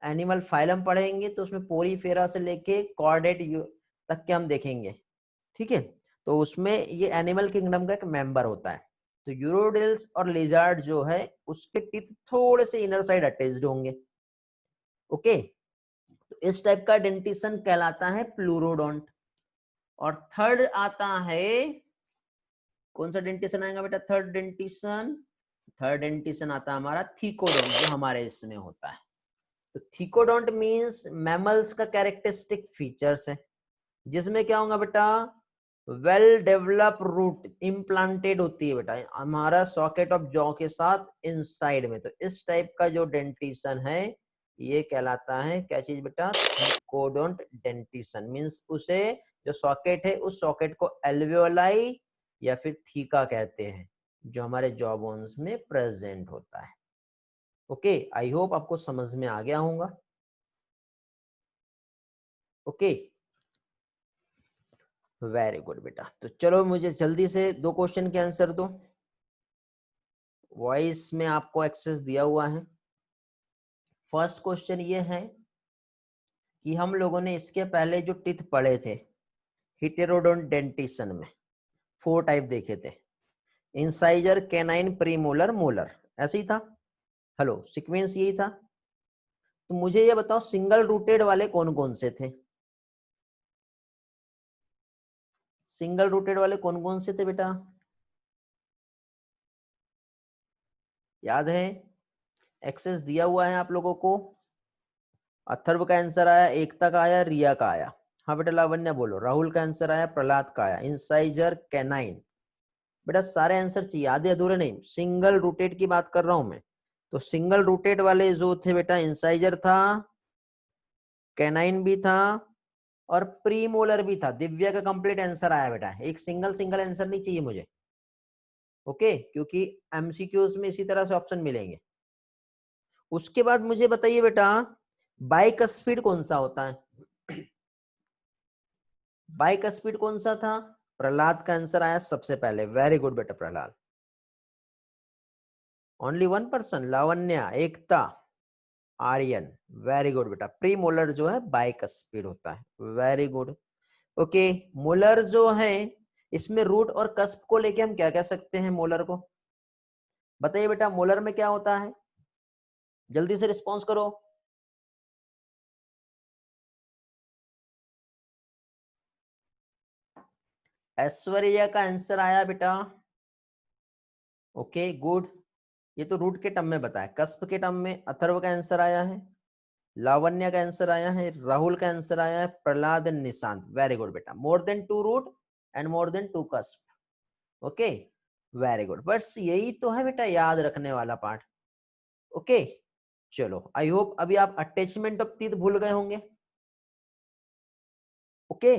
एनिमल फाइलम पढ़ेंगे, तो उसमें पोरीफेरा से लेके कॉर्डेट तक के हम देखेंगे, ठीक है। तो उसमें ये एनिमल किंगडम का एक मेंबर होता है। तो यूरोडेल्स और लिजार्ड जो है उसके टीथ थोड़े से इनर साइड अटैच्ड होंगे, ओके। तो इस टाइप का डेंटिशन कहलाता है प्लूरोडोंट। और थर्ड आता है, कौन सा डेंटिशन आएगा बेटा, थर्ड डेंटिशन, थर्ड डेंटिशन आता है हमारा थीकोडोंट, जो हमारे इसमें होता है। तो थीकोडोंट मींस मैमल्स का कैरेक्टरिस्टिक फीचर्स है, जिसमें क्या होगा बेटा, वेल डेवलप रूट इम्प्लांटेड होती है बेटा हमारा सॉकेट ऑफ जॉ के साथ इनसाइड में। तो इस टाइप का जो डेंटिशन है ये कहलाता है क्या चीज बेटा, थीकोडोंट डेंटिशन। मींस उसे जो सॉकेट है उस सॉकेट को एल्वियोलाई या फिर थीका कहते हैं, जो हमारे जॉ बोन्स में प्रेजेंट होता है, ओके, आई होप आपको समझ में आ गया होगा। ओके, वेरी गुड बेटा। तो चलो मुझे जल्दी से 2 क्वेश्चन के आंसर दो। वॉइस में आपको एक्सेस दिया हुआ है। फर्स्ट क्वेश्चन ये है कि हम लोगों ने इसके पहले जो टीथ पढ़े थे हिटेरोडोंडेंटिसन में 4 टाइप देखे थे, इंसाइजर, कैनाइन, प्रीमोलर, मोलर, ऐसे ही था। हेलो, सीक्वेंस यही था। तो मुझे ये बताओ सिंगल रूटेड वाले कौन कौन से थे? सिंगल रूटेड वाले कौन कौन से थे बेटा, याद है? एक्सेस दिया हुआ है आप लोगों को। अथर्व का आंसर आया, एकता का आया, रिया का आया। हाँ बेटा लावण्य बोलो। राहुल का आंसर आया, प्रहलाद का आया, इंसाइजर, कैनाइन। बेटा सारे आंसर चाहिए, आधे अधूरे नहीं। सिंगल रूटेड की बात कर रहा हूं मैं। तो सिंगल रूटेड वाले जो थे बेटा, इंसाइजर था, कैनाइन भी था और प्रीमोलर भी था। दिव्या का कंप्लीट आंसर आया बेटा। एक सिंगल सिंगल आंसर नहीं चाहिए मुझे, ओके, क्योंकि एमसीक्यूज में इसी तरह से ऑप्शन मिलेंगे। उसके बाद मुझे बताइए बेटा, बाइक स्पीड कौन सा होता है? बाइक स्पीड कौन सा था? प्रहलाद का आंसर आया सबसे पहले। वेरी गुड बेटा प्रहलाद। ओनली 1 पर्सन, लावण्या, एकता, आर्यन। वेरी गुड बेटा। प्री मोलर जो है बाइक स्पीड होता है। Very good. ओके, मोलर जो है इसमें रूट और कस्प को लेके हम क्या कह सकते हैं मोलर को? बताइए बेटा, मोलर में क्या होता है? जल्दी से रिस्पॉन्स करो। ऐश्वर्या का आंसर आया बेटा। Okay good. ये तो रूट के टर्म में बताया। कस्प के टर्म में अथर्व का आंसर आया है, लावण्य का आंसर आया है, राहुल का आंसर आया है, Prahlad and Nishant. Very good बेटा। More than 2 root and more than 2 cusp. Okay, very good. बस यही तो है बेटा याद रखने वाला पार्ट। ओके, चलो आई होप अभी आप अटैचमेंट ऑफ टीथ भूल गए होंगे। ओके,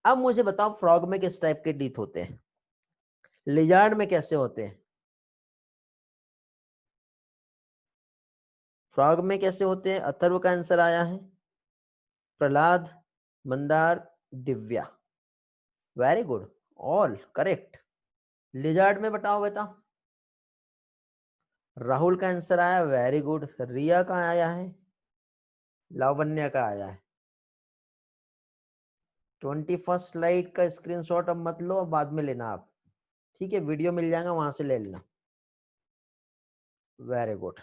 अब मुझे बताओ फ्रॉग में किस टाइप के टीथ होते हैं, लिजार्ड में कैसे होते हैं, फ्रॉग में कैसे होते हैं? अथर्व का आंसर आया है, Prahlad, Mandar, Divya. Very good, all correct. Lizard में बताओ बेटा। राहुल का आंसर आया, वेरी गुड। रिया का आया है, लावण्य का आया है। 21 स्लाइड का स्क्रीनशॉट अब मत लो, बाद में लेना आप, ठीक है? वीडियो मिल जाएगा वहां से ले लेना। Very good.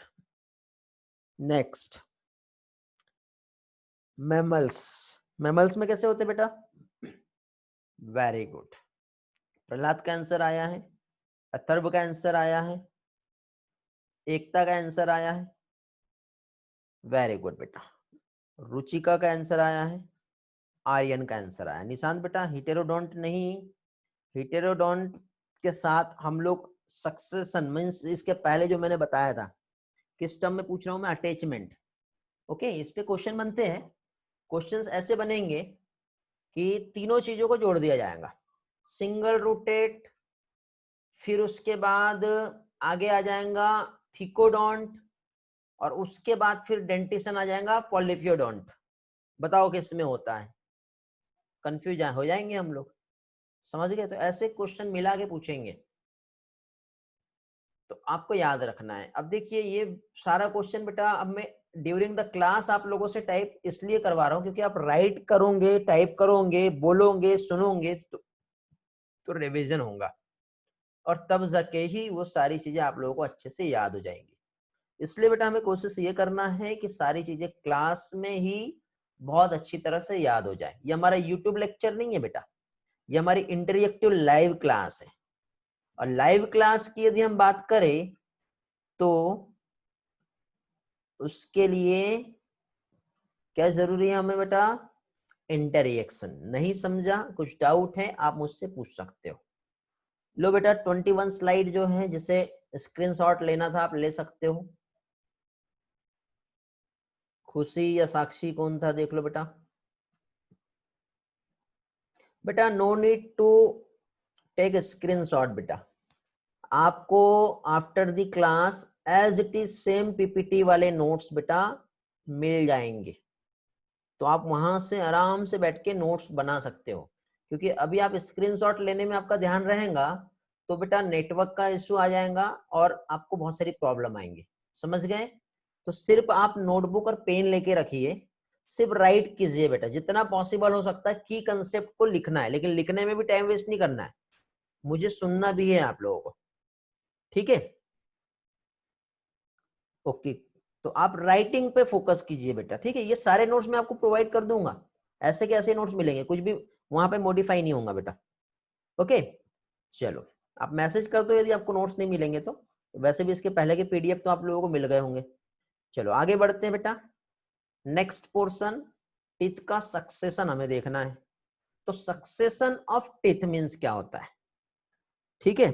Next, mammals. Mammals में कैसे होते बेटा? Very good. प्रहलाद का आंसर आया है, अथर्व का आंसर आया है, एकता का आंसर आया है। वेरी गुड बेटा। रुचिका का आंसर आया है, आर्यन का आंसर आया। निशांत बेटा हिटेरोडोंट नहीं, हिटेरोडोंट के साथ हम लोग सक्सेशन मींस इसके पहले जो मैंने बताया था, किस टर्म में पूछ रहा हूं मैं? अटैचमेंट। ओके, इस पे क्वेश्चन बनते हैं। क्वेश्चंस ऐसे बनेंगे कि तीनों चीजों को जोड़ दिया जाएगा। सिंगल रूटेड, फिर उसके बाद आगे आ जाएगा थिकोडोंट, और उसके बाद फिर डेंटिशन आ जाएगा पॉलीफियोडोंट। बताओ किस में होता है? कंफ्यूज हो जाएंगे हम लोग, समझ गए? तो ऐसे क्वेश्चन मिला के पूछेंगे, तो आपको याद रखना है। अब देखिए ये सारा क्वेश्चन बेटा अब मैं ड्यूरिंग द क्लास आप लोगों से टाइप इसलिए करवा रहा हूं क्योंकि आप राइट करोगे, टाइप करोगे, बोलोगे, सुनोगे तो रिवीजन होगा, और तब जाके ही वो सारी चीजें आप लोगों को अच्छे से याद हो जाएंगी। इसलिए बेटा हमें कोशिश ये करना है कि सारी चीजें क्लास में ही बहुत अच्छी तरह से याद हो जाए। ये हमारा यूट्यूब लेक्चर नहीं है बेटा, ये हमारी इंटरेक्टिव लाइव क्लास है। और लाइव क्लास की यदि हम बात करें तो उसके लिए क्या जरूरी है हमें बेटा? इंटरेक्शन। नहीं समझा, कुछ डाउट है, आप मुझसे पूछ सकते हो। लो बेटा 21 स्लाइड जो है जिसे स्क्रीनशॉट लेना था आप ले सकते हो। खुशी या साक्षी कौन था देख लो बेटा। बेटा no need to take screenshot बेटा, आपको after the class as it is same PPT वाले नोट्स बेटा मिल जाएंगे, तो आप वहां से आराम से बैठ के नोट्स बना सकते हो। क्योंकि अभी आप स्क्रीनशॉट लेने में आपका ध्यान रहेगा तो बेटा नेटवर्क का इश्यू आ जाएगा और आपको बहुत सारी प्रॉब्लम आएंगी, समझ गए? तो सिर्फ आप नोटबुक और पेन लेके रखिए, सिर्फ राइट कीजिए बेटा, जितना पॉसिबल हो सकता है की कंसेप्ट को लिखना है, लेकिन लिखने में भी टाइम वेस्ट नहीं करना है, मुझे सुनना भी है आप लोगों को, ठीक है? ओके, तो आप राइटिंग पे फोकस कीजिए बेटा, ठीक है? ये सारे नोट्स मैं आपको प्रोवाइड कर दूंगा, ऐसे के ऐसे नोट्स मिलेंगे, कुछ भी वहां पे मॉडिफाई नहीं होगा बेटा। ओके, चलो आप मैसेज कर दो यदि आपको नोट्स नहीं मिलेंगे तो, वैसे भी इसके पहले के पीडीएफ तो आप लोगों को मिल गए होंगे। चलो आगे बढ़ते हैं बेटा, नेक्स्ट पोर्शन, टिथ का सक्सेशन हमें देखना है। तो सक्सेशन ऑफ टिथ मींस क्या होता है, ठीक है?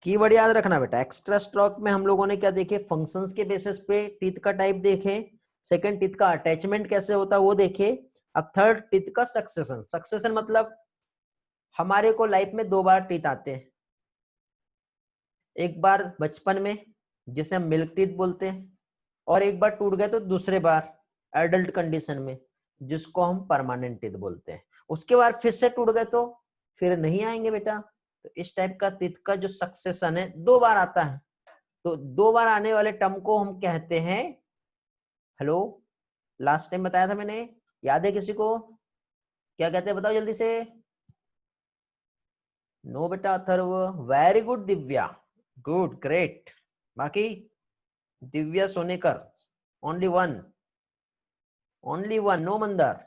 कीवर्ड याद रखना बेटा, एक्स्ट्रा स्ट्रोक में हम लोगों ने क्या देखे, फंक्शंस के बेसिस पे टिथ का टाइप देखे, सेकंड टिथ का अटैचमेंट कैसे होता है वो देखे, अब थर्ड टिथ का सक्सेशन। सक्सेशन मतलब हमारे को लाइफ में 2 बार टिथ आते हैं, एक बार बचपन में जिसे हम मिल्क टिथ बोलते हैं, और एक बार टूट गए तो दूसरे बार एडल्ट कंडीशन में जिसको हम परमानेंट टिथ बोलते हैं। उसके बाद फिर से टूट गए तो फिर नहीं आएंगे बेटा। तो इस टाइप का टिथ का जो सक्सेशन है 2 बार आता है, तो 2 बार आने वाले टर्म को हम कहते हैं, हेलो, लास्ट टाइम बताया था मैंने, याद है किसी को? क्या कहते हैं बताओ जल्दी से। नो बेटा Atharva, very good Divya, good great. बाकी Divya Sonekar, only one, only one, no Mandar,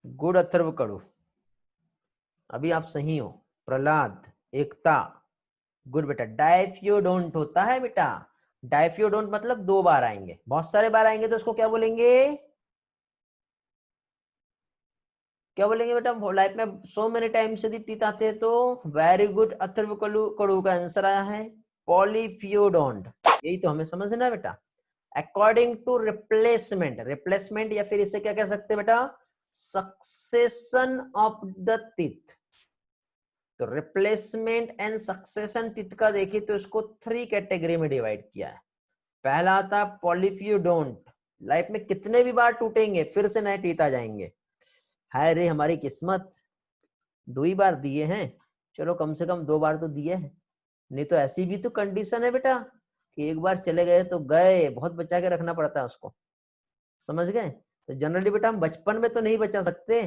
good Atharva Kadu, अभी आप सही हो। प्रहलाद, एकता, गुड बेटा। डायफ्योडोंट होता है बेटा, डायफ्योडोंट मतलब 2 बार आएंगे, बहुत सारे बार आएंगे तो उसको क्या बोलेंगे, क्या बोलेंगे बेटा? लाइफ में सो मेनी टाइम्स यदि टीथ आते हैं तो, वेरी गुड अथर्व कड़ू का आंसर आया है पॉलीफियोडोंट। यही तो हमें समझना है बेटा। अकॉर्डिंग टू रिप्लेसमेंट, रिप्लेसमेंट या फिर इसे क्या कह सकते हैं बेटा, सक्सेशन ऑफ द टीथ। तो रिप्लेसमेंट एंड सक्सेशन टीथ का देखिए तो इसको 3 कैटेगरी में डिवाइड किया है। पहला आता है पॉलीफियोडोंट, लाइफ में कितने भी बार टूटेंगे फिर से नए टीथ आ जाएंगे। हाय रे हमारी किस्मत, 2 ही बार दिए हैं, चलो कम से कम 2 बार तो दिए हैं, नहीं तो ऐसी भी तो कंडीशन है बेटा कि एक बार चले गए तो गए, बहुत बचा के रखना पड़ता है उसको, समझ गए? तो जनरली बेटा हम बचपन में तो नहीं बचा सकते,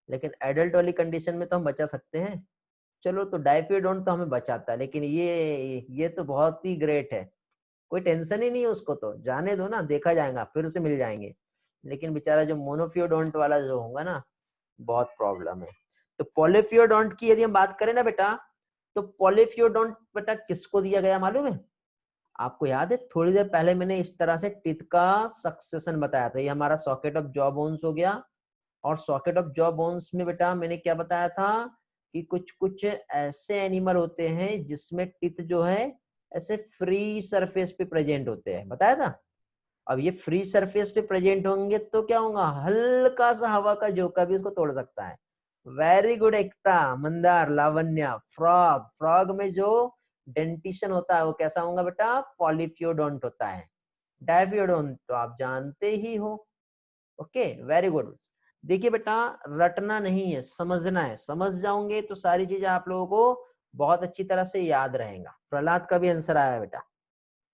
लेकिन एडल्ट वाली कंडीशन में तो हम बचा सकते हैं। चलो तो डायफियोडोंट तो हमें बचाता है, लेकिन ये तो बहुत ही ग्रेट है, कोई टेंशन ही नहीं है उसको, तो जाने दो ना, देखा जाएगा फिर से मिल जाएंगे। लेकिन बेचारा जो मोनोफियोडोंट वाला जो होगा ना, बहुत प्रॉब्लम है। तो पॉलीफियोडोंट की यदि हम बात करें ना बेटा, तो पॉलीफियोडोंट बेटा किसको दिया गया मालूम है आपको? याद है थोड़ी देर पहले मैंने इस तरह से टिथ का सक्सेशन बताया था, ये हमारा सॉकेट ऑफ जॉ बोन्स हो गया। और सॉकेट ऑफ जॉ बोन्स में बेटा मैंने क्या बताया था कि कुछ कुछ ऐसे एनिमल होते हैं जिसमें टिथ जो है ऐसे फ्री सरफेस पे प्रेजेंट होते हैं, बताया था। अब ये फ्री सरफेस पे प्रेजेंट होंगे तो क्या होगा, हल्का सा हवा का झोंका भी उसको तोड़ सकता है। वेरी गुड एकता, मंदार, लावण्या, फ्रॉग, फ्रॉग में जो डेंटिशन होता है वो कैसा होगा बेटा, पॉलीफियोडोंट होता है। डायफियोडोंट तो आप जानते ही हो। Okay very good. देखिए बेटा रटना नहीं है, समझना है, समझ जाओगे तो सारी चीजें आप लोगों को बहुत अच्छी तरह से याद रहेगा। प्रहलाद का भी आंसर आया बेटा।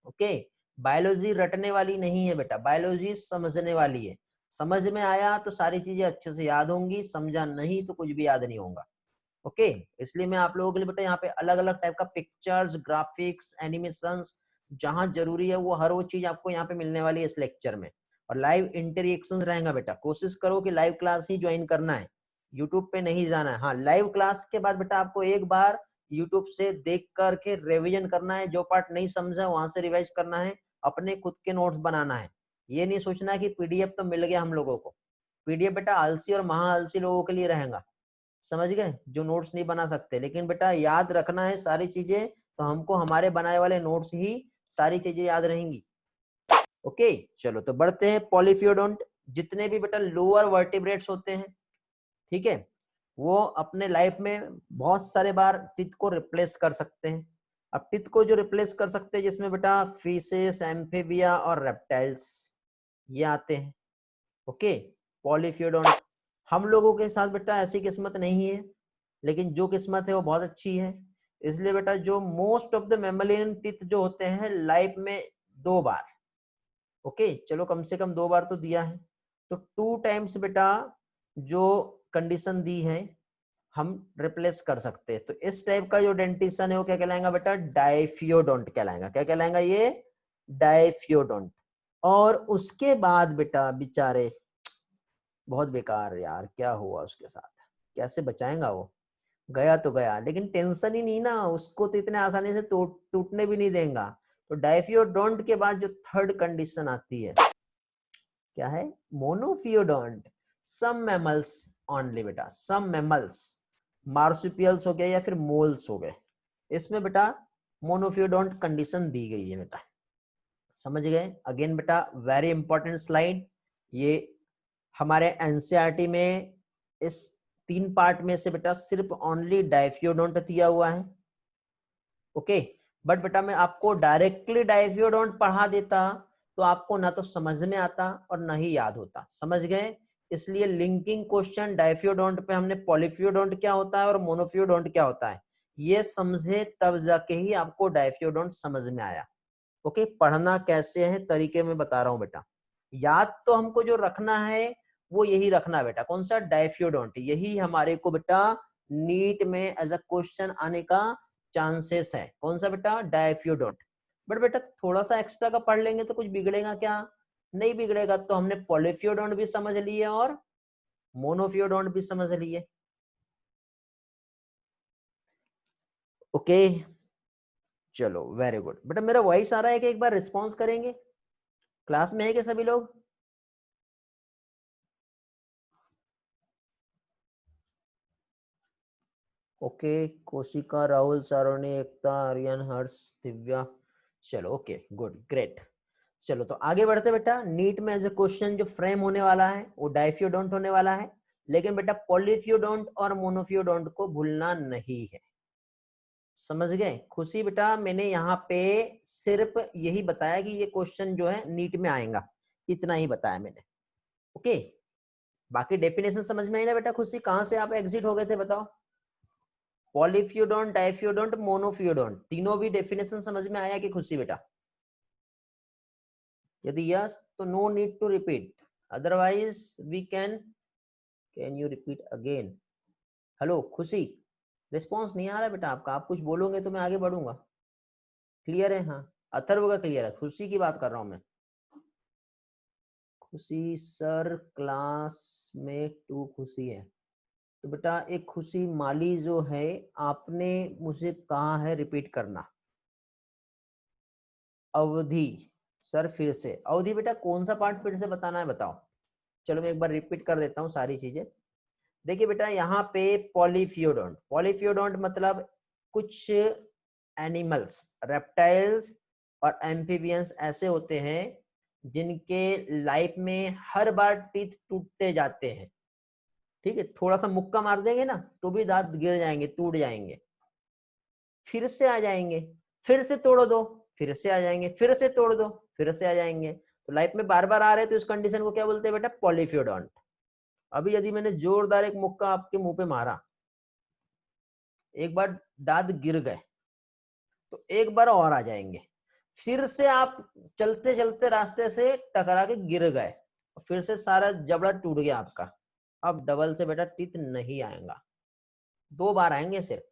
ओके, बायोलॉजी रटने वाली नहीं है बेटा, बायोलॉजी समझने वाली है। समझ में आया तो सारी चीजें अच्छे से याद होंगी, समझा नहीं तो कुछ भी याद नहीं होगा। ओके, इसलिए मैं आप लोगों के लिए बेटा यहाँ पे अलग अलग टाइप का पिक्चर्स, ग्राफिक्स, एनिमेशंस, जहां जरूरी है वो हर वो चीज आपको यहाँ पे मिलने वाली है इस लेक्चर में। और लाइव इंटरेक्शन रहेगा बेटा, कोशिश करो कि लाइव क्लास ही ज्वाइन करना है, यूट्यूब पे नहीं जाना है। हाँ, लाइव क्लास के बाद बेटा आपको एक बार यूट्यूब से देख करके रिवीजन करना है, जो पार्ट नहीं समझा वहां से रिवाइज करना है, अपने खुद के नोट्स बनाना है। ये नहीं सोचना कि पीडीएफ तो मिल गया हम लोगों को, पीडीएफ बेटा आलसी और महा आलसी लोगों के लिए रहेगा, समझ गए, जो नोट्स नहीं बना सकते। लेकिन बेटा याद रखना है सारी चीजें, तो हमको हमारे बनाए वाले नोट्स ही सारी चीजें याद रहेंगी। ओके चलो तो बढ़ते हैं। पॉलीफियोडोंट जितने भी बेटा लोअर वर्टिब्रेट्स होते हैं, ठीक है, वो अपने लाइफ में बहुत सारे बार टीथ को रिप्लेस कर सकते हैं। अब टिथ को जो रिप्लेस कर सकते हैं जिसमें बेटा फिशेस, एम्फीबिया और रेप्टाइल्स ये आते हैं। ओके, पॉलीफियोडोंट। हम लोगों के साथ बेटा ऐसी किस्मत नहीं है, लेकिन जो किस्मत है वो बहुत अच्छी है। इसलिए बेटा जो मोस्ट ऑफ द मैमलियन टिथ जो होते हैं लाइफ में 2 बार, ओके चलो कम से कम 2 बार तो दिया है, तो 2 टाइम्स बेटा जो कंडीशन दी है हम रिप्लेस कर सकते हैं। तो इस टाइप का जो डेंटिशन है वो क्या कहलाएगा बेटा, डाइफियोडोंट कहलाएगा। क्या कहलाएगा ये, डाइफियोडोंट। और उसके बाद बेटा बेचारे बहुत बेकार यार, क्या हुआ उसके साथ, कैसे बचाएगा वो, गया तो गया, लेकिन टेंशन ही नहीं ना, उसको तो इतने आसानी से टूटने भी नहीं देगा। तो डाइफियोडोंट के बाद जो थर्ड कंडीशन आती है क्या है, मोनोफियोडोंट। सम मैमल्स ओनली बेटा, सम मैमल्स, मार्सुपियल्स हो गए या फिर मोल्स हो गए, इसमें बेटा मोनोफियोडोंट कंडीशन दी गई है बेटा, समझ गए। अगेन बेटा वेरी इंपॉर्टेंट स्लाइड, ये हमारे एनसीईआरटी में इस 3 पार्ट में से बेटा सिर्फ ओनली डाइफियोडोंट दिया हुआ है। ओके, बट बेटा मैं आपको डायरेक्टली डाइफियोडोंट पढ़ा देता तो आपको ना तो समझ में आता और ना ही याद होता, समझ गए। इसलिए लिंकिंग क्वेश्चन डाइफियोडोंट पे हमने पॉलीफियोडोंट क्या होता है और मोनोफियोडोंट क्या होता है ये समझे, तब जाके ही आपको डाइफियोडोंट समझ में आया। ओके, पढ़ना कैसे है तरीके में बता रहा हूं बेटा, याद तो हमको जो रखना है वो यही रखना बेटा, कौन सा, डाइफियोडोंट। यही हमारे को बेटा नीट में एज अ क्वेश्चन आने का चांसेस है, कौन सा बेटा, डाइफियोडोंट। बट बेटा थोड़ा सा एक्स्ट्रा का पढ़ लेंगे तो कुछ बिगड़ेगा क्या, नहीं बिगड़ेगा। तो हमने पॉलीफियोडोंट भी समझ लिए और मोनोफियोडोंट भी समझ लिए। ओके चलो वेरी गुड बेटा, मेरा वॉइस आ रहा है कि एक बार रिस्पॉन्स करेंगे, क्लास में है कि सभी लोग। ओके, कोशिका, राहुल, सारोनी, एकता, आर्यन, हर्ष, दिव्या, चलो ओके गुड ग्रेट। चलो तो आगे बढ़ते बेटा, नीट में एज ए क्वेश्चन जो फ्रेम होने वाला है वो डाइफियोडोंट होने वाला है, लेकिन बेटा पॉलीफियोडोंट और मोनोफियोडोंट को भूलना नहीं है, समझ गए। खुशी बेटा मैंने यहाँ पे सिर्फ यही बताया कि ये क्वेश्चन जो है नीट में आएगा, इतना ही बताया मैंने। ओके, बाकी डेफिनेशन समझ में आई ना बेटा। खुशी कहाँ से आप एग्जिट हो गए थे बताओ, पॉलीफियोडोंट, डाइफियोडोंट, मोनोफियोडोंट, तीनों भी डेफिनेशन समझ में आया कि खुशी बेटा, यदि यस तो no need to repeat, otherwise we can you repeat again. Hello Khushi, response नहीं आ रहा बेटा आपका, आप कुछ बोलोगे तो मैं आगे बढ़ूंगा। क्लियर है, हाँ अथर्व का क्लियर है, खुशी की बात कर रहा हूं मैं। खुशी सर क्लास में 2 खुशी है, तो बेटा एक खुशी माली जो है आपने मुझे कहा है रिपीट करना। अवधि सर फिर से, अवधि बेटा कौन सा पार्ट फिर से बताना है बताओ। चलो मैं एक बार रिपीट कर देता हूँ सारी चीजें। देखिए बेटा यहाँ पे पॉलीफियोडोंट, पॉलीफियोडोंट मतलब कुछ एनिमल्स, रेप्टाइल्स और एम्फीबियंस ऐसे होते हैं जिनके लाइफ में हर बार टीथ टूटते जाते हैं, ठीक है, थोड़ा सा मुक्का मार देंगे ना तो भी दांत गिर जाएंगे, टूट जाएंगे, फिर से आ जाएंगे, फिर से तोड़ दो, फिर से आ जाएंगे, फिर से तोड़ दो, फिर से आ जाएंगे। तो लाइफ में बार बार आ रहे हैं तो इस कंडीशन को क्या बोलते हैं बेटा, पॉलीफियोडोंट। अभी यदि मैंने जोरदार एक मुक्का आपके मुंह पे मारा, एक बार दांत गिर गए तो एक बार और आ जाएंगे, फिर से आप चलते चलते रास्ते से टकरा के गिर गए, फिर से सारा जबड़ा टूट गया आपका, अब डबल से बेटा टीथ नहीं आएगा, 2 बार आएंगे सिर्फ,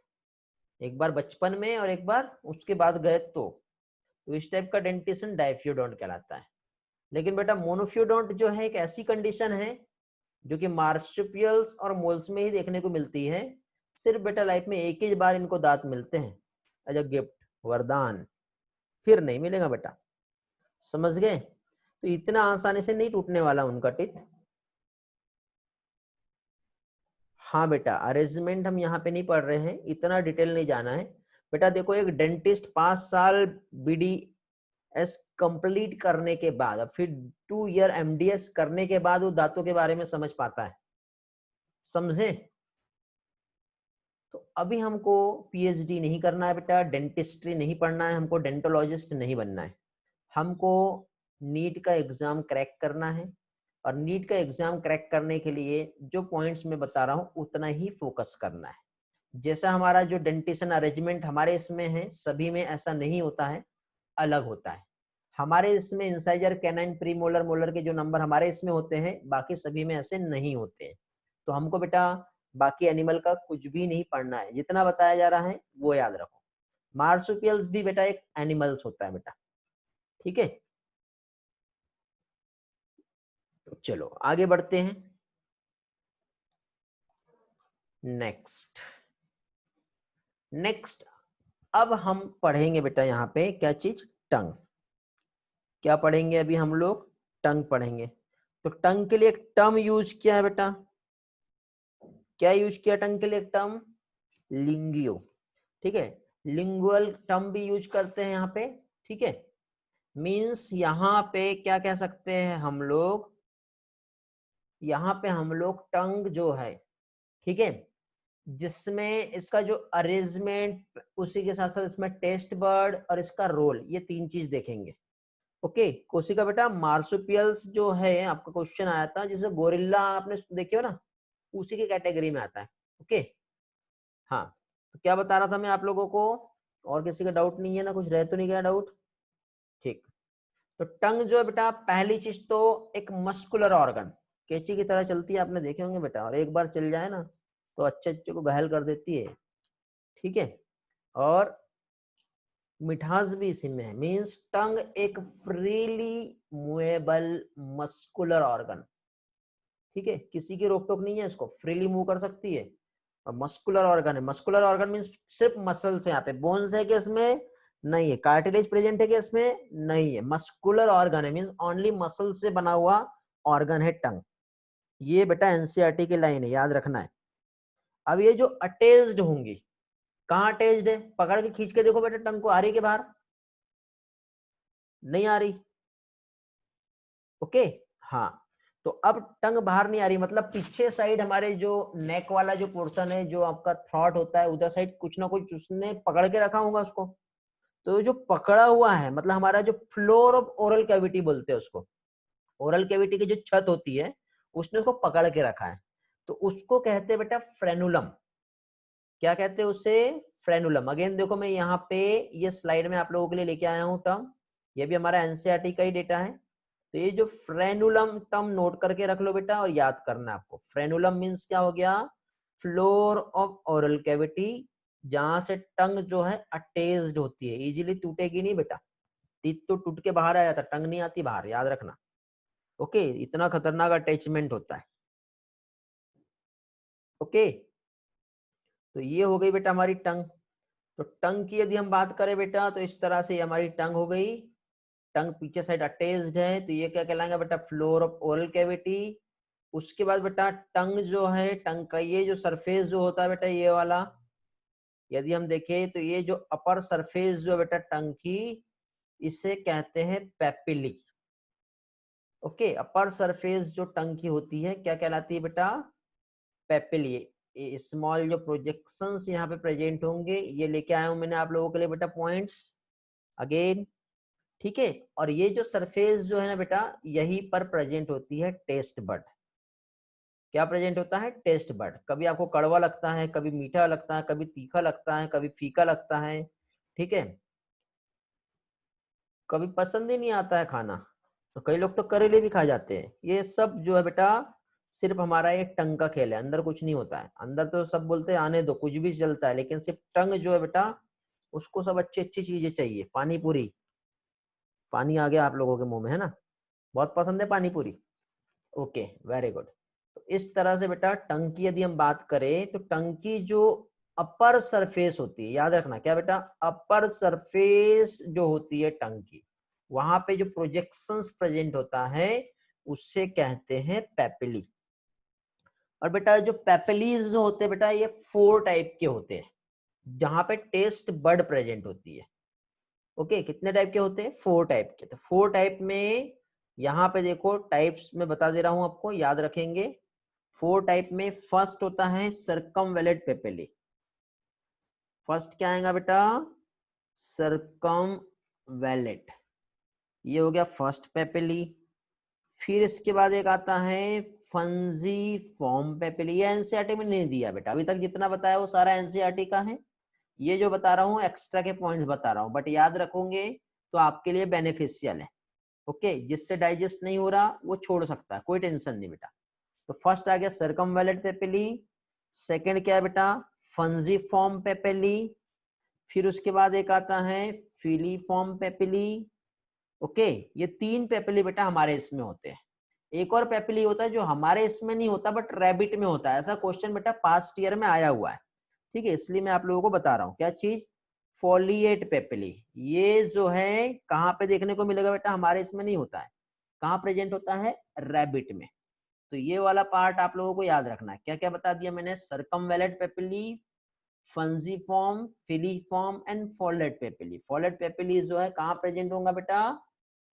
एक बार बचपन में और एक बार उसके बाद गए तो इस टाइप का डेंटिशन डाइफियोडोंट कहलाता है। लेकिन बेटा मोनोफियोडोंट जो है एक ऐसी कंडीशन है जो कि मार्सुपियल्स और मोल्स में ही देखने को मिलती है, सिर्फ बेटा लाइफ में एक ही बार इनको दांत मिलते हैं एज अ गिफ्ट, वरदान, फिर नहीं मिलेगा बेटा, समझ गए। तो इतना आसानी से नहीं टूटने वाला उनका टीथ। हाँ बेटा अरेंजमेंट हम यहाँ पे नहीं पढ़ रहे हैं, इतना डिटेल नहीं जाना है बेटा। देखो एक डेंटिस्ट 5 साल BDS कंप्लीट करने के बाद, अब फिर 2 ईयर MDS करने के बाद वो दांतों के बारे में समझ पाता है, समझे। तो अभी हमको पीएचडी नहीं करना है बेटा, डेंटिस्ट्री नहीं पढ़ना है, हमको डेंटोलॉजिस्ट नहीं बनना है, हमको नीट का एग्जाम क्रैक करना है। और नीट का एग्जाम क्रैक करने के लिए जो पॉइंट्स मैं बता रहा हूँ उतना ही फोकस करना है। जैसा हमारा जो डेंटिशन अरेंजमेंट हमारे इसमें है, सभी में ऐसा नहीं होता है, अलग होता है। हमारे इसमें incisor, canine, pre molar, molar के जो नंबर हमारे इसमें होते हैं, बाकी सभी में ऐसे नहीं होते हैं। तो हमको बेटा बाकी एनिमल का कुछ भी नहीं पढ़ना है, जितना बताया जा रहा है वो याद रखो। मार्सुपियल्स भी बेटा एक एनिमल्स होता है बेटा, ठीक है। तो चलो आगे बढ़ते हैं। नेक्स्ट अब हम पढ़ेंगे बेटा यहाँ पे क्या चीज, टंग। क्या पढ़ेंगे अभी हम लोग, टंग पढ़ेंगे। तो टंग के लिए एक टर्म यूज किया है बेटा, क्या यूज किया टंग के लिए, एक टर्म लिंगियो, ठीक है। लिंगुअल टर्म भी यूज करते हैं यहाँ पे, ठीक है। मींस यहाँ पे क्या कह सकते हैं हम लोग, यहाँ पे हम लोग टंग जो है, ठीक है, जिसमें इसका जो अरेंजमेंट, उसी के साथ साथ इसमें टेस्ट बर्ड और इसका रोल, ये तीन चीज देखेंगे। ओके कोशिका बेटा, मार्सुपियल्स जो है आपका क्वेश्चन आया था, जिसे गोरिल्ला आपने देखे हो ना, उसी की कैटेगरी में आता है। ओके हाँ, तो क्या बता रहा था मैं आप लोगों को, और किसी का डाउट नहीं है ना, कुछ रह तो नहीं गया डाउट, ठीक। तो टंग जो है बेटा, पहली चीज तो एक मस्कुलर ऑर्गन, कैंची की तरह चलती है, आपने देखे होंगे बेटा, और एक बार चल जाए ना तो अच्छे अच्छे को घायल कर देती है, ठीक है। और मिठास भी इसी में है, मीन्स टंग एक फ्रीली मूवेबल मस्कुलर ऑर्गन, ठीक है, किसी की रोक टोक नहीं है, इसको फ्रीली मूव कर सकती है। और मस्कुलर ऑर्गन है, मस्कुलर ऑर्गन मीन्स सिर्फ मसल्स है, यहाँ पे बोन्स है कि इसमें नहीं है, कार्टिलेज प्रेजेंट है कि इसमें नहीं है, मस्कुलर ऑर्गन है, मीन्स ओनली मसल से बना हुआ ऑर्गन है टंग। ये बेटा एनसीईआरटी की लाइन है, याद रखना है। अब ये जो अटैच्ड होंगी, कहाँ अटैच्ड है, पकड़ के खींच के देखो बेटा टंग को, आ रही के बाहर, नहीं आ रही, ओके हाँ। तो अब टंग बाहर नहीं आ रही, मतलब पीछे साइड हमारे जो नेक वाला जो पोर्शन है, जो आपका थ्रॉट होता है, उधर साइड कुछ ना कुछ उसने पकड़ के रखा होगा उसको। तो जो पकड़ा हुआ है, मतलब हमारा जो फ्लोर ऑफ ओरल कैविटी बोलते हैं उसको, ओरल कैविटी की जो छत होती है, उसने उसको पकड़ के रखा है, तो उसको कहते हैं बेटा फ्रेनुलम। क्या कहते हैं उसे, फ्रेनुलम। अगेन देखो मैं यहाँ पे ये स्लाइड में आप लोगों के लिए लेके आया हूँ टर्म, ये भी हमारा एनसीईआरटी का ही डेटा है। तो ये जो फ्रेनुलम टर्म नोट करके रख लो बेटा, और याद करना है आपको। फ्रेनुलम मीन्स क्या हो गया, फ्लोर ऑफ ओरल कैविटी, जहां से टंग जो है अटैच्ड होती है, इजीली टूटेगी नहीं बेटा, टीथ तो टूट के बाहर आ जाता, टंग नहीं आती बाहर, याद रखना। ओके इतना खतरनाक अटैचमेंट होता है। ओके तो ये हो गई बेटा हमारी टंग। तो टंग की यदि हम बात करें बेटा, तो इस तरह से हमारी टंग हो गई, टंग पीछे साइड अटैच्ड है, तो ये क्या कहलाएगा बेटा, फ्लोर ऑफ ओरल कैविटी। उसके बाद बेटा टंग जो है, टंग का ये जो सरफेस जो होता है बेटा, ये वाला यदि हम देखें, तो ये जो अपर सरफेस जो है बेटा टंग की, इसे कहते हैं पेपिली। ओके अपर सरफेस जो टंग की होती है क्या कहलाती है बेटा, पेपिली। स्मॉल जो प्रोजेक्शंस यहाँ पे प्रेजेंट होंगे, ये लेके आया हूं मैंने आप लोगों के लिए बेटा पॉइंट्स अगेन, ठीक है। और ये जो सरफेस जो है ना बेटा, यहीं पर प्रेजेंट होती है टेस्ट बड। क्या प्रेजेंट होता है, टेस्ट बड। कभी आपको कड़वा लगता है, कभी मीठा लगता है, कभी तीखा लगता है, कभी फीका लगता है, ठीक है, कभी पसंद ही नहीं आता है खाना, तो कई लोग तो करेले भी खा जाते हैं। ये सब जो है बेटा सिर्फ हमारा ये टंग का खेल है, अंदर कुछ नहीं होता है। अंदर तो सब बोलते हैं आने दो, कुछ भी चलता है, लेकिन सिर्फ टंग जो है बेटा, उसको सब अच्छी अच्छी चीजें चाहिए। पानी पूरी, पानी आ गया आप लोगों के मुंह में है ना, बहुत पसंद है पानी पूरी, ओके वेरी गुड। तो इस तरह से बेटा टंग की यदि हम बात करें, तो टंग की जो अपर सरफेस होती है, याद रखना क्या बेटा, अपर सरफेस जो होती है टंग की, वहां पे जो प्रोजेक्शंस प्रेजेंट होता है, उससे कहते हैं पेपिली। और बेटा जो पेपिलीज जो होते हैं बेटा, ये 4 टाइप के होते हैं, जहां पे टेस्ट बड प्रेजेंट होती है। ओके कितने टाइप के होते हैं, 4 टाइप के। तो 4 टाइप में यहाँ पे देखो टाइप्स में बता दे रहा हूं आपको, याद रखेंगे। 4 टाइप में फर्स्ट होता है सर्कमवेलेट पेपिली। फर्स्ट क्या आएगा बेटा, सरकम वैलेट, ये हो गया फर्स्ट पेपिली। फिर इसके बाद एक आता है फंजी फॉर्म पेपिली, ये एनसीईआरटी में नहीं दिया बेटा, अभी तक जितना बताया वो सारा एनसीईआरटी का है। ये जो बता रहा हूँ एक्स्ट्रा के पॉइंट्स बता रहा हूँ, बट याद रखोगे तो आपके लिए बेनिफिशियल है। ओके, जिससे डाइजेस्ट नहीं हो रहा वो छोड़ सकता है, कोई टेंशन नहीं बेटा। तो फर्स्ट आ गया सरकमवैलेंट पेपिली, सेकंड क्या है बेटा, फंजीफॉर्म पेपिली, फिर उसके बाद एक आता है फिलीफॉर्म पेपिली। ओके, ये 3 पेपिली बेटा हमारे इसमें होते हैं। एक और पेपिली होता है जो हमारे इसमें नहीं होता बट रैबिट में होता है, ऐसा क्वेश्चन बेटा पास्ट ईयर में आया हुआ है। ठीक है, इसलिए मैं आप लोगों को बता रहा हूँ क्या चीज, फोलिएट पेपिली। ये जो है कहाँ पे देखने को मिलेगा बेटा, हमारे इसमें नहीं होता है, कहाँ प्रेजेंट होता है, रैबिट में। तो ये वाला पार्ट आप लोगों को याद रखना है। क्या क्या बता दिया मैंने, circumvallate papillae, fungiform, filiform and foliate papillae. Foliate papillae जो है कहाँ प्रेजेंट होगा बेटा,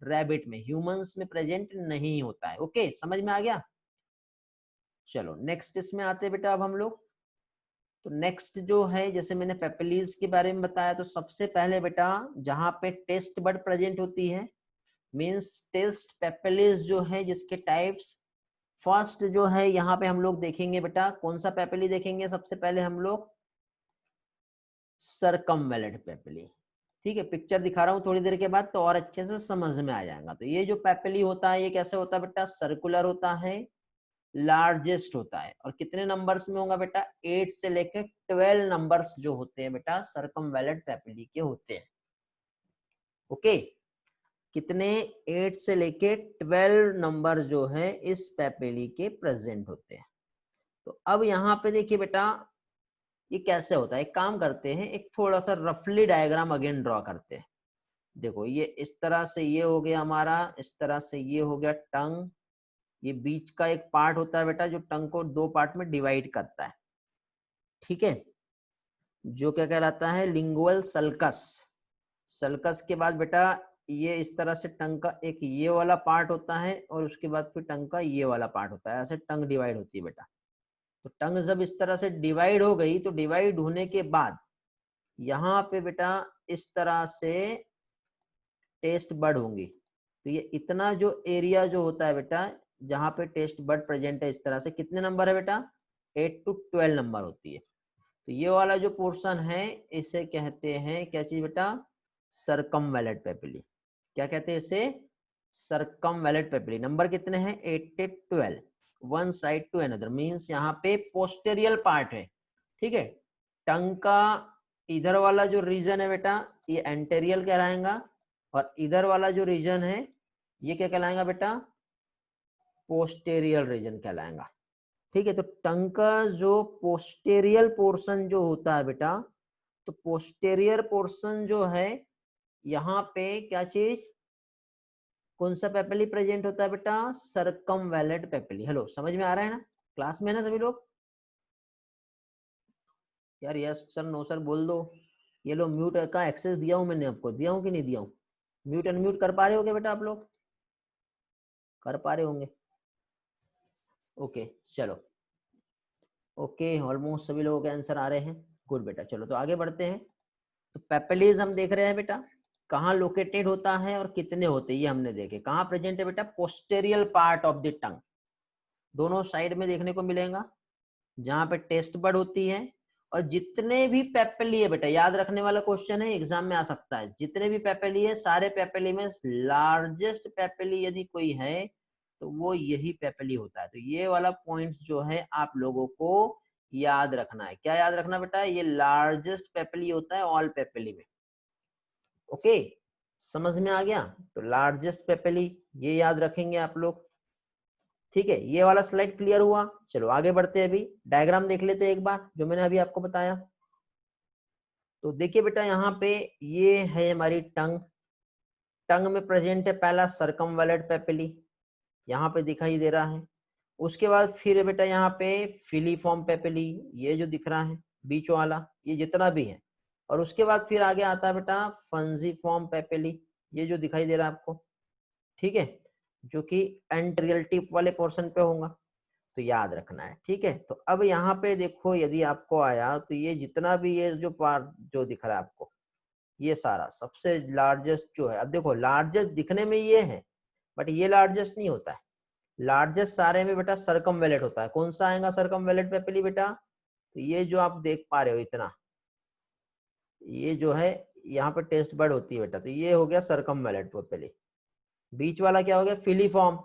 रैबिट में, ह्यूमंस में प्रेजेंट नहीं होता है। ओके, समझ में आ गया। चलो नेक्स्ट इसमें आते हैं बेटा अब हम लोग। तो नेक्स्ट जो है, जैसे मैंने पेपिलीज के बारे में बताया, तो सबसे पहले बेटा जहां पे टेस्ट बड प्रेजेंट होती है, मींस टेस्ट पेपिलीज जो है जिसके टाइप्स, फर्स्ट जो है यहाँ पे हम लोग देखेंगे बेटा, कौन सा पेपिली देखेंगे सबसे पहले हम लोग, सरकमवैलेंट पेपिली। ठीक है, पिक्चर दिखा रहा हूँ थोड़ी देर के बाद तो और अच्छे से समझ में आ जाएगा। तो ये जो पेपिली होता है ये कैसे होता है बेटा, सर्कुलर होता है, लार्जेस्ट होता है, और कितने नंबर्स में होगा बेटा, 8 से लेकर 12 नंबर्स जो होते हैं बेटा सरकमवैलेंट पेपिली के होते हैं। ओके, कितने, 8 से लेके 12 नंबर जो है इस पेपिली के प्रेजेंट होते हैं। तो अब यहाँ पे देखिए बेटा ये कैसे होता है, एक काम करते हैं, एक थोड़ा सा रफली डायग्राम अगेन ड्रॉ करते हैं। देखो ये इस तरह से ये हो गया हमारा, इस तरह से ये हो गया टंग, ये बीच का एक पार्ट होता है बेटा जो टंग को 2 पार्ट में डिवाइड करता है। ठीक है, जो क्या कहलाता है, लिंगुअल सल्कस। सल्कस के बाद बेटा ये इस तरह से टंग का एक ये वाला पार्ट होता है, और उसके बाद फिर टंग का ये वाला पार्ट होता है, ऐसे टंग डिवाइड होती है बेटा। तो टंग जब इस तरह से डिवाइड हो गई, तो डिवाइड होने के बाद यहाँ पे बेटा इस तरह से टेस्ट बड होंगी। तो ये इतना जो एरिया जो होता है बेटा जहाँ पे टेस्ट बड प्रेजेंट है, इस तरह से कितने नंबर है बेटा, 8 to 12 नंबर होती है। तो ये वाला जो पोर्शन है इसे कहते हैं क्या चीज बेटा, सरकमवैलेंट पेपिली। क्या कहते हैं इसे, सरकमवैलेंट पेपिली। नंबर कितने हैं, 8 से 12, one side to another, means यहाँ पे पोस्टेरियल पार्ट है। ठीक है, टंग का इधर वाला जो रीजन है बेटा ये एंटेरियल कहलाएगा, और इधर वाला जो रीजन है ये क्या कहलाएगा बेटा, पोस्टेरियल रीजन कहलाएगा। ठीक है, तो टंग का जो पोस्टेरियल पोर्शन जो होता है बेटा, तो पोस्टेरियर पोर्शन जो है यहाँ पे क्या चीज, कौन सा पेपिली प्रेजेंट होता है बेटा, सरकमवैलेंट पेपिली। हेलो, समझ में आ रहा है ना, क्लास में है ना सभी लोग, यार यस सर नो सर बोल दो। ये लो म्यूट का एक्सेस दिया हूं मैंने आपको, दिया हूं कि नहीं दिया हूं, म्यूट अनम्यूट कर पा रहे होगे बेटा आप लोग, कर पा रहे होंगे। ओके चलो, ओके ऑलमोस्ट सभी लोगों के आंसर आ रहे हैं, गुड बेटा। चलो तो आगे बढ़ते हैं। तो पेपिलीज हम देख रहे हैं बेटा, कहाँ लोकेटेड होता है और कितने होते हैं ये हमने देखे। कहाँ प्रेजेंट है बेटा, पोस्टेरियल पार्ट ऑफ द टंग, दोनों साइड में देखने को मिलेगा जहां पे टेस्ट बड होती है। और जितने भी पेपिली है बेटा, याद रखने वाला क्वेश्चन है, एग्जाम में आ सकता है, जितने भी पेपिली है सारे पेपिली में लार्जेस्ट पेपिली यदि कोई है तो वो यही पेपिली होता है। तो ये वाला पॉइंट जो है आप लोगों को याद रखना है। क्या याद रखना बेटा, ये लार्जेस्ट पेपिली होता है ऑल पेपिली में। ओके, समझ में आ गया। तो लार्जेस्ट पेपिली ये याद रखेंगे आप लोग। ठीक है, ये वाला स्लाइड क्लियर हुआ। चलो आगे बढ़ते हैं, अभी डायग्राम देख लेते हैं एक बार जो मैंने अभी आपको बताया। तो देखिए बेटा यहाँ पे ये है हमारी टंग, टंग में प्रेजेंट है पहला सरकमवैलेंट पेपिली, यहाँ पे दिखाई दे रहा है। उसके बाद फिर बेटा यहाँ पे फिलीफॉर्म पेपिली, ये जो दिख रहा है बीच वाला, ये जितना भी है। और उसके बाद फिर आगे आता है बेटा फंजीफॉर्म पेपिली, ये जो दिखाई दे रहा है आपको। ठीक है, जो कि एंटेरियल टिप वाले पोर्शन पे होगा। तो याद रखना है, ठीक है। तो अब यहाँ पे देखो, यदि आपको आया तो ये जितना भी ये जो पार्ट जो दिख रहा है आपको, ये सारा सबसे लार्जेस्ट जो है, अब देखो लार्जेस्ट दिखने में ये है, बट ये लार्जेस्ट नहीं होता है। लार्जेस्ट सारे में बेटा सर्कमवेलेट होता है। कौन सा आएगा सर्कमवेलेट पेपिली बेटा? तो ये जो आप देख पा रहे हो इतना, ये जो है यहाँ पे टेस्ट बर्ड होती है बेटा, तो ये हो गया सर्कमवेलेट पेपिली। बीच वाला क्या हो गया? फिलीफॉर्म।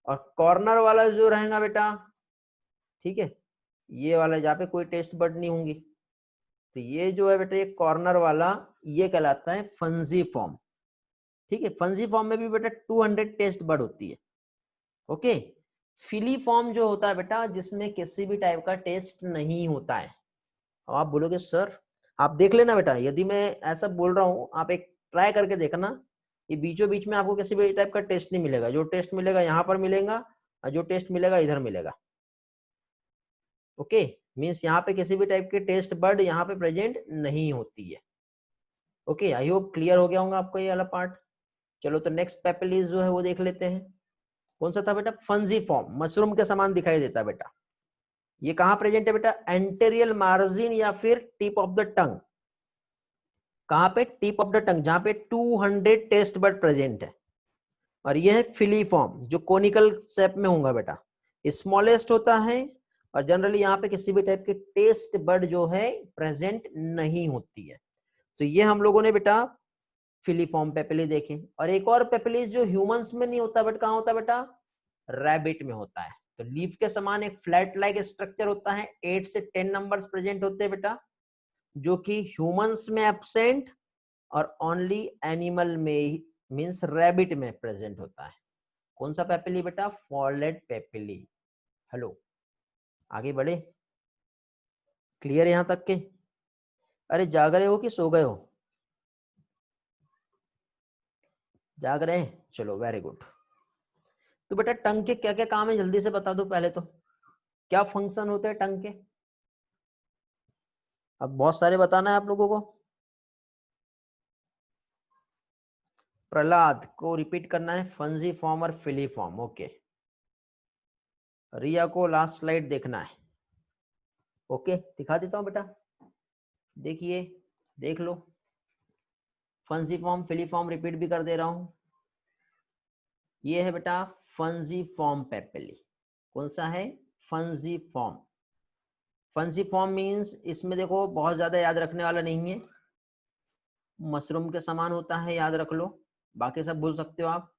और कॉर्नर वाला जो रहेगा बेटा, ठीक है, ये वाला जहाँ पे कोई टेस्ट बर्ड नहीं होंगी, तो ये जो है बेटा ये कॉर्नर वाला, ये कहलाता है फंजीफॉर्म। ठीक है, फंजीफॉर्म में भी बेटा 200 टेस्ट बर्ड होती है। ओके, फिलीफॉर्म जो होता है बेटा, जिसमें किसी भी टाइप का टेस्ट नहीं होता है। अब आप बोलोगे सर, आप देख लेना बेटा, यदि मैं ऐसा बोल रहा हूँ, आप एक ट्राई करके देखना, ये बीचों बीच में आपको किसी भी टाइप का टेस्ट नहीं मिलेगा। जो टेस्ट मिलेगा यहाँ पर मिलेगा, और जो टेस्ट मिलेगा इधर मिलेगा। ओके, मीन्स यहाँ पे किसी भी टाइप के टेस्ट बर्ड यहाँ पे प्रेजेंट नहीं होती है। ओके, आई होप क्लियर हो गया होगा आपको ये वाला पार्ट। चलो तो नेक्स्ट पेपिलीज जो है वो देख लेते हैं। कौन सा था बेटा? फंजीफॉर्म, मशरूम के समान दिखाई देता है बेटा। ये कहाँ प्रेजेंट है बेटा? एंटेरियल मार्जिन या फिर टिप ऑफ द टंग। कहाँ पे? टिप ऑफ द टंग, जहां पे 200 टेस्ट बर्ड प्रेजेंट है। और ये है फिलीफॉर्म, जो कोनिकल शेप में होगा बेटा, स्मॉलेस्ट होता है, और जनरली यहाँ पे किसी भी टाइप के टेस्ट बर्ड जो है प्रेजेंट नहीं होती है। तो ये हम लोगों ने बेटा फिलीफॉर्म पेपिली देखे। और एक और पेपिली जो ह्यूमंस में नहीं होता, बट कहाँ होता है बेटा? रैबिट में होता है। तो लीफ के समान एक फ्लैट लाइक स्ट्रक्चर होता है, 8 से 10 नंबर्स प्रेजेंट होते हैं बेटा, जो कि ह्यूमंस में एब्सेंट और ओनली एनिमल में, मींस रैबिट में प्रेजेंट होता है। कौन सा पेपिली बेटा? Folate papillae. हेलो, आगे बढ़े? क्लियर यहां तक के? अरे जाग रहे हो कि सो गए हो? जाग रहे हैं, चलो वेरी गुड। तो बेटा टंग के क्या क्या काम है जल्दी से बता दो पहले तो। क्या फंक्शन होते हैं टंग के? अब बहुत सारे बताना है आप लोगों को। प्रहलाद को रिपीट करना है, फंजीफॉर्म और फिलीफॉर्म। ओके, रिया को लास्ट स्लाइड देखना है। ओके, दिखा देता हूं बेटा, देखिए, देख लो। फंजीफॉर्म फिलीफॉर्म रिपीट भी कर दे रहा हूं। ये है बेटा फंजीफॉर्म पेपिली। कौन सा है? फंजीफॉर्म। फंजीफॉर्म मींस इसमें देखो बहुत ज्यादा याद रखने वाला नहीं है, मशरूम के समान होता है, याद रख लो, बाकी सब भूल सकते हो आप।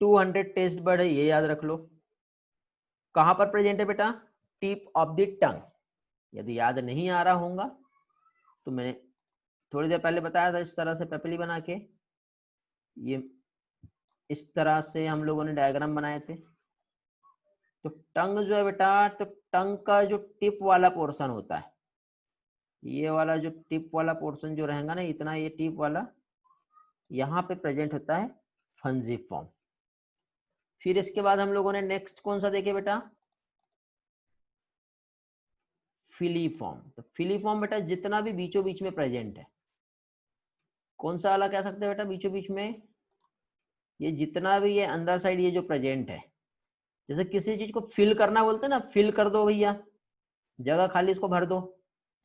200 टेस्ट बर्ड है, ये याद रख लो। कहां पर प्रेजेंट है बेटा? Tip of the tongue. यदि याद नहीं आ रहा होगा तो मैंने थोड़ी देर पहले बताया था, इस तरह से पेपिली बना के, ये इस तरह से हम लोगों ने डायग्राम बनाए थे। तो टंग जो है बेटा, तो टंग का जो टिप वाला पोर्शन होता है, ये वाला जो टिप वाला पोर्शन जो रहेगा ना, इतना ये टिप वाला, यहाँ पे प्रेजेंट होता है फंजीफॉर्म। फिर इसके बाद हम लोगों ने नेक्स्ट कौन सा देखे बेटा? फिलीफॉर्म। तो फिलीफॉर्म बेटा जितना भी बीचों बीच में प्रेजेंट है, कौन सा वाला कह सकते हैं बेटा बीचों बीच में? ये जितना भी ये अंदर साइड ये जो प्रेजेंट है, जैसे किसी चीज को फिल करना बोलते हैं ना, फिल कर दो भैया, जगह खाली इसको भर दो,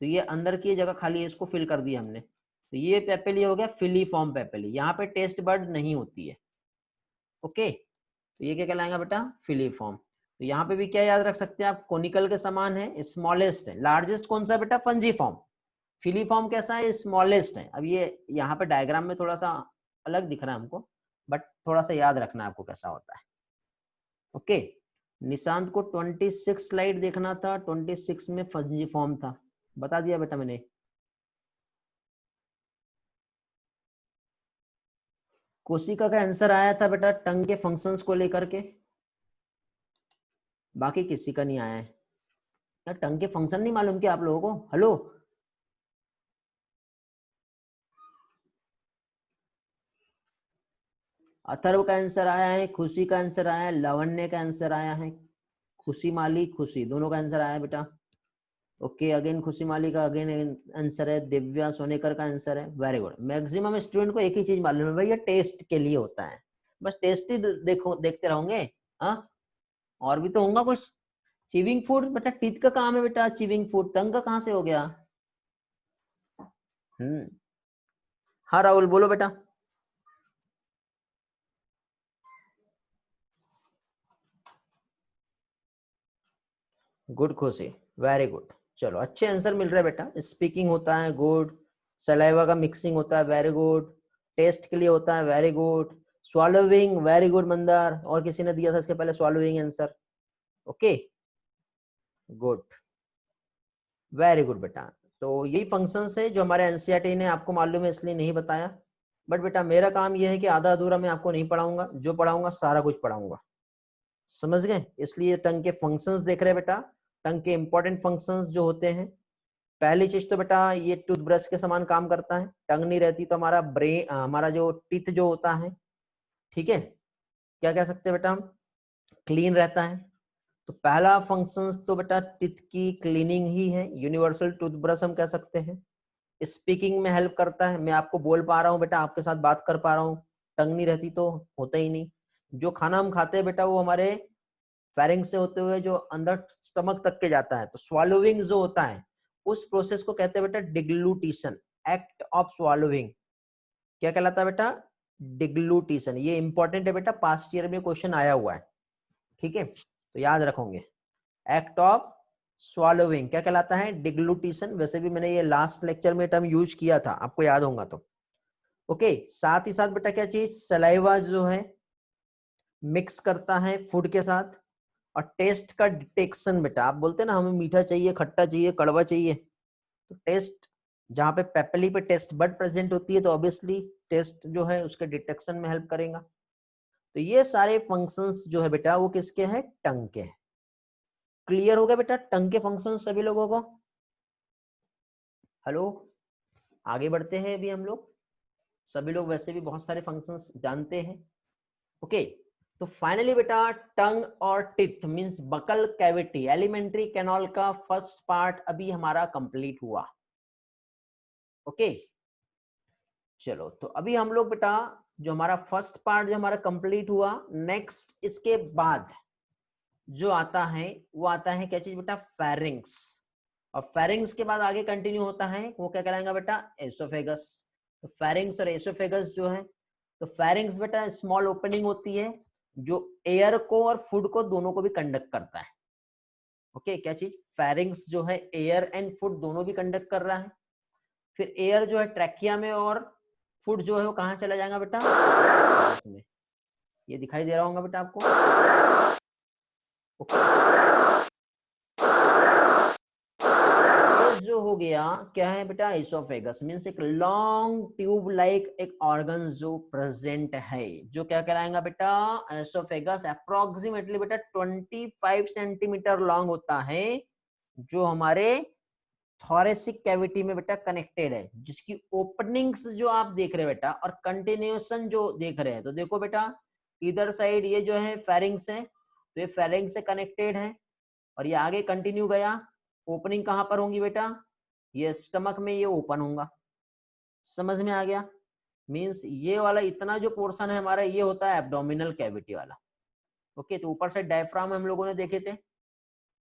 तो ये अंदर की जगह खाली है, इसको फिल कर दिया हमने, तो ये पेपिली हो गया फिलीफॉर्म पेपिली। यहाँ पे टेस्ट बर्ड नहीं होती है। ओके, तो ये क्या कहलाएगा बेटा? फिलीफॉर्म। तो यहाँ पे भी क्या याद रख सकते हैं आप? कोनिकल के समान है, स्मॉलेस्ट है। लार्जेस्ट कौन सा बेटा? फंजीफॉर्म। फिलीफॉर्म कैसा है? स्मॉलेस्ट है। अब ये यहाँ पे डायग्राम में थोड़ा सा अलग दिख रहा है हमको, बट थोड़ा सा याद रखना है आपको कैसा होता है। ओके, निशांत को 26 स्लाइड देखना था, 26 में फंजीफॉर्म था, बता दिया बेटा मैंने। कोशिका का आंसर आया था बेटा टंग के फंक्शंस को लेकर के, बाकी किसी का नहीं आया है। यार टंग के फंक्शन नहीं मालूम क्या आप लोगों को? हेलो, अथर्व का आंसर आया है, खुशी का आंसर आया है, लावण्य का आंसर आया है, खुशी माली खुशी दोनों का आंसर आया बेटा। ओके, अगेन खुशी माली का अगेन आंसर है, दिव्या सोनेकर का आंसर है। Very good. मैक्सिमम स्टूडेंट को एक ही चीज मालूम है भाई, ये टेस्ट के लिए होता है, बस टेस्ट ही देखो देखते रहोगे। हाँ, और भी तो होगा कुछ। चीविंग फूड बेटा टीथ का काम है बेटा, चीविंग फूड टंग का कहां से हो गया? हाँ राहुल बोलो बेटा। गुड खुशी, वेरी गुड। चलो अच्छे आंसर मिल रहे हैं बेटा। स्पीकिंग होता है, गुड। सलाइवा का मिक्सिंग होता है, वेरी गुड। टेस्ट के लिए होता है, very good. स्वॉलोविंग, very good Mandar. और किसी ने दिया था इसके पहले स्वॉलोविंग answer? Okay, good, very good बेटा। तो यही फंक्शंस है जो हमारे एनसीईआरटी ने आपको मालूम है इसलिए नहीं बताया। बट बेटा मेरा काम यह है कि आधा अधूरा मैं आपको नहीं पढ़ाऊंगा, जो पढ़ाऊंगा सारा कुछ पढ़ाऊंगा, समझ गए? इसलिए टंग के फंक्शंस देख रहे हैं बेटा। टंग के इंपॉर्टेंट फंक्शंस जो होते हैं, पहली चीज तो बेटा ये टूथब्रश के समान काम करता है। टंग नहीं रहती तो हमारा ब्रेन, हमारा जो टीथ जो होता है, ठीक है, क्या कह सकते हैं बेटा हम, क्लीन रहता है। तो पहला फंक्शंस तो बेटा टीथ की क्लीनिंग ही है। यूनिवर्सल टूथब्रश हम कह सकते हैं। स्पीकिंग में हेल्प करता है, मैं आपको बोल पा रहा हूँ बेटा, आपके साथ बात कर पा रहा हूँ। टंग नहीं रहती तो होता ही नहीं। जो खाना हम खाते हैं बेटा वो हमारे फेरिंग से होते हुए जो अंदर स्टमक तक के जाता है, तो स्वॉलोविंग जो होता है उस प्रोसेस को कहते हैं बेटा डिग्लूटिशन, एक्ट ऑफ स्वॉलोविंग। क्या कहलाता है बेटा? डिग्लूटिशन। ये इंपॉर्टेंट है बेटा, पास्ट ईयर में क्वेश्चन आया हुआ है, ठीक है, तो याद रखोगे। एक्ट ऑफ स्वॉलोविंग क्या कहलाता है? डिग्लूटिशन। वैसे भी मैंने ये लास्ट लेक्चर में टर्म यूज किया था, आपको याद होगा तो। ओके, साथ ही साथ बेटा क्या चीज, सलाइवा जो है मिक्स करता है फूड के साथ। और टेस्ट का डिटेक्शन बेटा, आप बोलते हैं ना हमें मीठा चाहिए, खट्टा चाहिए, कड़वा चाहिए, तो टेस्ट जहाँ पे पेपली पे टेस्ट बड प्रेजेंट होती है तो ऑब्वियसली टेस्ट जो है उसके डिटेक्शन में हेल्प करेगा। तो ये सारे फंक्शंस जो है बेटा वो किसके हैं? टंग के। क्लियर हो गया बेटा टंग के फंक्शंस सभी लोगों को? हेलो, आगे बढ़ते हैं अभी हम लोग। सभी लोग वैसे भी बहुत सारे फंक्शंस जानते हैं। ओके, तो फाइनली बेटा टंग और teeth means buccal cavity, alimentary canal का फर्स्ट पार्ट अभी हमारा कंप्लीट हुआ। ओके, चलो तो अभी हम लोग बेटा जो हमारा फर्स्ट पार्ट जो हमारा कंप्लीट हुआ, नेक्स्ट इसके बाद जो आता है वो आता है क्या चीज बेटा? फेरिंग्स। और फेरिंग्स के बाद आगे कंटिन्यू होता है वो क्या कहलाएगा बेटा? एसोफेगस। तो फेरिंग्स और एसोफेगस जो है, तो फेरिंग्स बेटा स्मॉल ओपनिंग होती है जो एयर को और फूड को दोनों को भी कंडक्ट करता है। ओके, क्या चीज? फेरिंग्स जो है एयर एंड फूड दोनों भी कंडक्ट कर रहा है। फिर एयर जो है ट्रैकिया में और फूड जो है वो कहाँ चला जाएगा बेटा? इसमें ये दिखाई दे रहा होगा बेटा आपको। ओके, ये जो हो गया क्या है बेटा? एसोफेगस मींस एक लॉन्ग ट्यूब लाइक एक ऑर्गन जो प्रेजेंट है, जो क्या कहलाएगा बेटा? एसोफेगस। अप्रोक्सीमेटली बेटा 25 सेंटीमीटर लॉन्ग होता है, जो हमारे थोरेसिक कैविटी में बेटा कनेक्टेड है, जिसकी ओपनिंग्स जो आप देख रहे हैं बेटा और कंटिन्यूएशन जो देख रहे हैं, तो देखो बेटा इधर साइड ये जो है फेरिंग्स है, तो ये फेरिंग्स से कनेक्टेड है और ये आगे कंटिन्यू गया। ओपनिंग कहां पर होंगी बेटा? ये स्टमक में ये ओपन होगा। समझ में आ गया? मींस ये वाला इतना जो पोर्शन है हमारा ये होता है एब्डोमिनल कैविटी वाला। ओके, तो ऊपर से डायफ्राम हम लोगों ने देखे थे,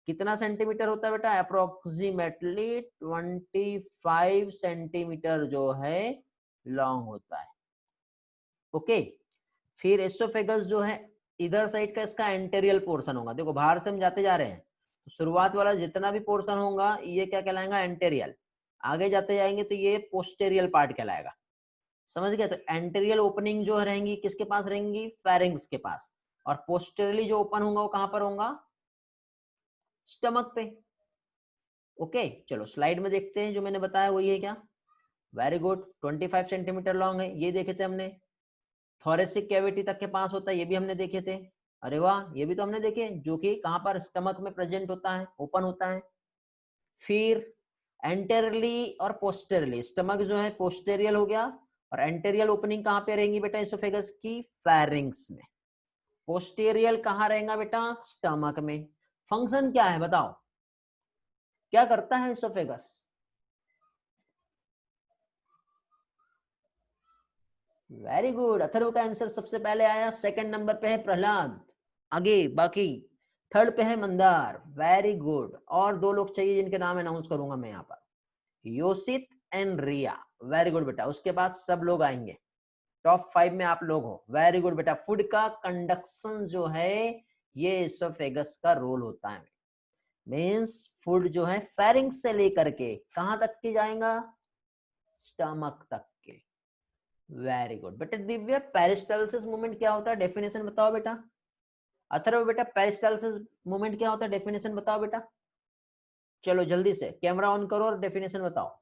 कितना सेंटीमीटर होता है बेटा? अप्रोक्सीमेटली 25 सेंटीमीटर जो है लॉन्ग होता है। ओके, फिर एसोफेगस जो है इधर साइड का इसका एंटेरियल पोर्शन होगा। देखो बाहर से हम जाते जा रहे हैं तो शुरुआत वाला जितना भी पोर्शन होगा ये क्या कहलाएगा? एंटेरियल। आगे जाते जाएंगे तो ये पोस्टेरियल पार्ट कहलाएगा। समझ गए? तो एंटेरियल ओपनिंग जो रहेंगी किसके पास रहेंगी? फेरिंग्स के पास। और पोस्टेरियली जो ओपन होगा वो कहां पर होगा? स्टमक पे। ओके, चलो स्लाइड में देखते हैं जो मैंने बताया वही है क्या? वेरी गुड, 25 सेंटीमीटर लॉन्ग है, ये देखे थे हमने। थोरेसिक कैविटी तक के पास होता है, ये भी हमने देखे थे। अरे वाह, ये भी तो हमने देखे, जो कि कहां पर? स्टमक में प्रेजेंट होता है, ओपन होता है। फिर एंटेरियली और पोस्टेरियली, स्टमक जो है पोस्टेरियल हो गया और एंटेरियल ओपनिंग कहां पे रहेंगी बेटा? एसोफेगस की फेरिंग्स में। पोस्टेरियल कहां रहेगा बेटा? स्टमक में। फंक्शन क्या है बताओ, क्या करता है एसोफेगस? वेरी गुड, अथर्व का आंसर सबसे पहले आया, सेकंड नंबर पे है प्रहलाद। आगे बाकी थर्ड पे है मंदार, वेरी गुड। और 2 लोग चाहिए जिनके नाम अनाउंस करूंगा मैं यहाँ पर, योसित एंड रिया, वेरी गुड बेटा। उसके बाद सब लोग आएंगे, टॉप 5 में आप लोग हो, वेरी गुड बेटा। फूड का कंडक्शन जो है ये एसोफेगस का रोल होता है, मीन्स फूड जो है फेरिंक्स से लेकर के कहां तक के जाएगा, स्टमक तक के। वेरी गुड बेटा। दिव्य, पेरिस्टालसिस मूवमेंट क्या होता है, डेफिनेशन बताओ बेटा। अथर्व बेटा, पेरिस्टालसिस मूवमेंट क्या होता है, डेफिनेशन बताओ बेटा। चलो जल्दी से कैमरा ऑन करो और डेफिनेशन बताओ।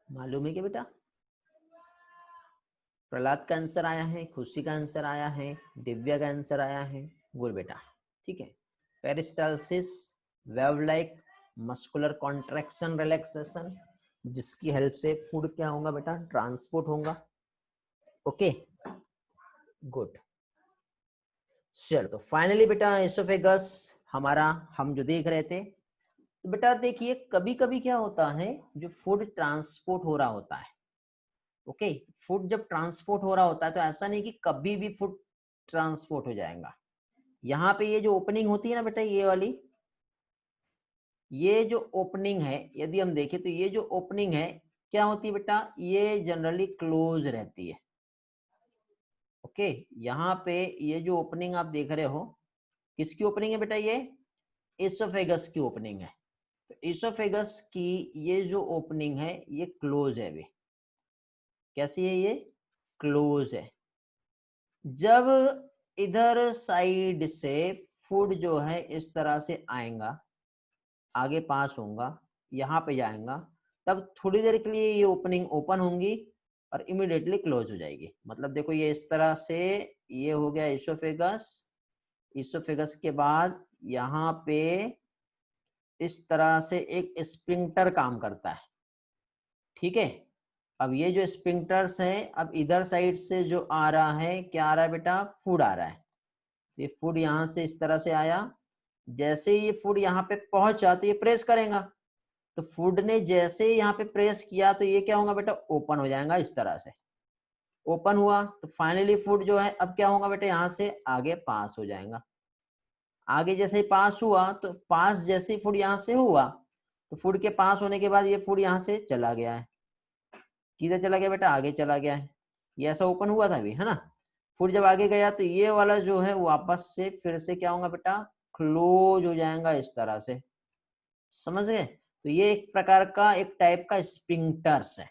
मालूम है क्या बेटा? प्रहलाद का आंसर आया है, खुशी का आंसर आया है, दिव्या का आंसर आया है, गुड बेटा। ठीक है, peristalsis wave like muscular contraction relaxation, जिसकी हेल्प से फूड क्या होगा बेटा, ट्रांसपोर्ट होगा। Okay good. चलो तो फाइनली बेटा एसोफेगस हमारा हम जो देख रहे थे, तो बेटा देखिए कभी कभी क्या होता है, जो फूड ट्रांसपोर्ट हो रहा होता है, ओके फूड जब ट्रांसपोर्ट हो रहा होता है तो ऐसा नहीं कि कभी भी फूड ट्रांसपोर्ट हो जाएगा। यहाँ पे ये जो ओपनिंग होती है ना बेटा, ये वाली, ये जो ओपनिंग है यदि हम देखें तो ये जो ओपनिंग है क्या होती है बेटा, ये जनरली क्लोज रहती है। ओके यहाँ पे ये जो ओपनिंग आप देख रहे हो, किसकी ओपनिंग है बेटा, ये एसोफेगस की ओपनिंग है। तो एसोफेगस की ये जो ओपनिंग है ये क्लोज है अभी। कैसी है ये, क्लोज है। जब इधर साइड से फूड जो है इस तरह से आएगा, आगे पास होगा, यहाँ पे जाएगा, तब थोड़ी देर के लिए ये ओपनिंग ओपन होंगी और इमीडिएटली क्लोज हो जाएगी। मतलब देखो ये इस तरह से, ये हो गया इसोफेगस, इसोफेगस के बाद यहाँ पे इस तरह से एक स्पिंक्टर काम करता है। ठीक है, अब ये जो स्पिंक्टर्स हैं, अब इधर साइड से जो आ रहा है, क्या आ रहा है बेटा, फूड आ रहा है। ये फूड यहाँ से इस तरह से आया, जैसे ही ये फूड यहाँ पे पहुंचा तो ये प्रेस करेगा, तो फूड ने जैसे ही यहाँ पे प्रेस किया तो ये क्या होगा बेटा, ओपन हो जाएगा। इस तरह से ओपन हुआ तो फाइनली फूड जो है अब क्या होगा बेटा, यहाँ से आगे पास हो जाएगा। आगे जैसे ही पास हुआ तो पास जैसे ही फूड यहाँ से हुआ तो फूड के पास होने के बाद ये फूड यहाँ से चला गया है। किधर चला गया बेटा, आगे चला गया है। ये ऐसा ओपन हुआ था अभी, है ना। फूड जब आगे गया तो ये वाला जो है वापस से फिर से क्या होगा बेटा, क्लोज हो जाएगा इस तरह से। समझ गए? तो ये एक प्रकार का, एक टाइप का स्पिंक्टर्स है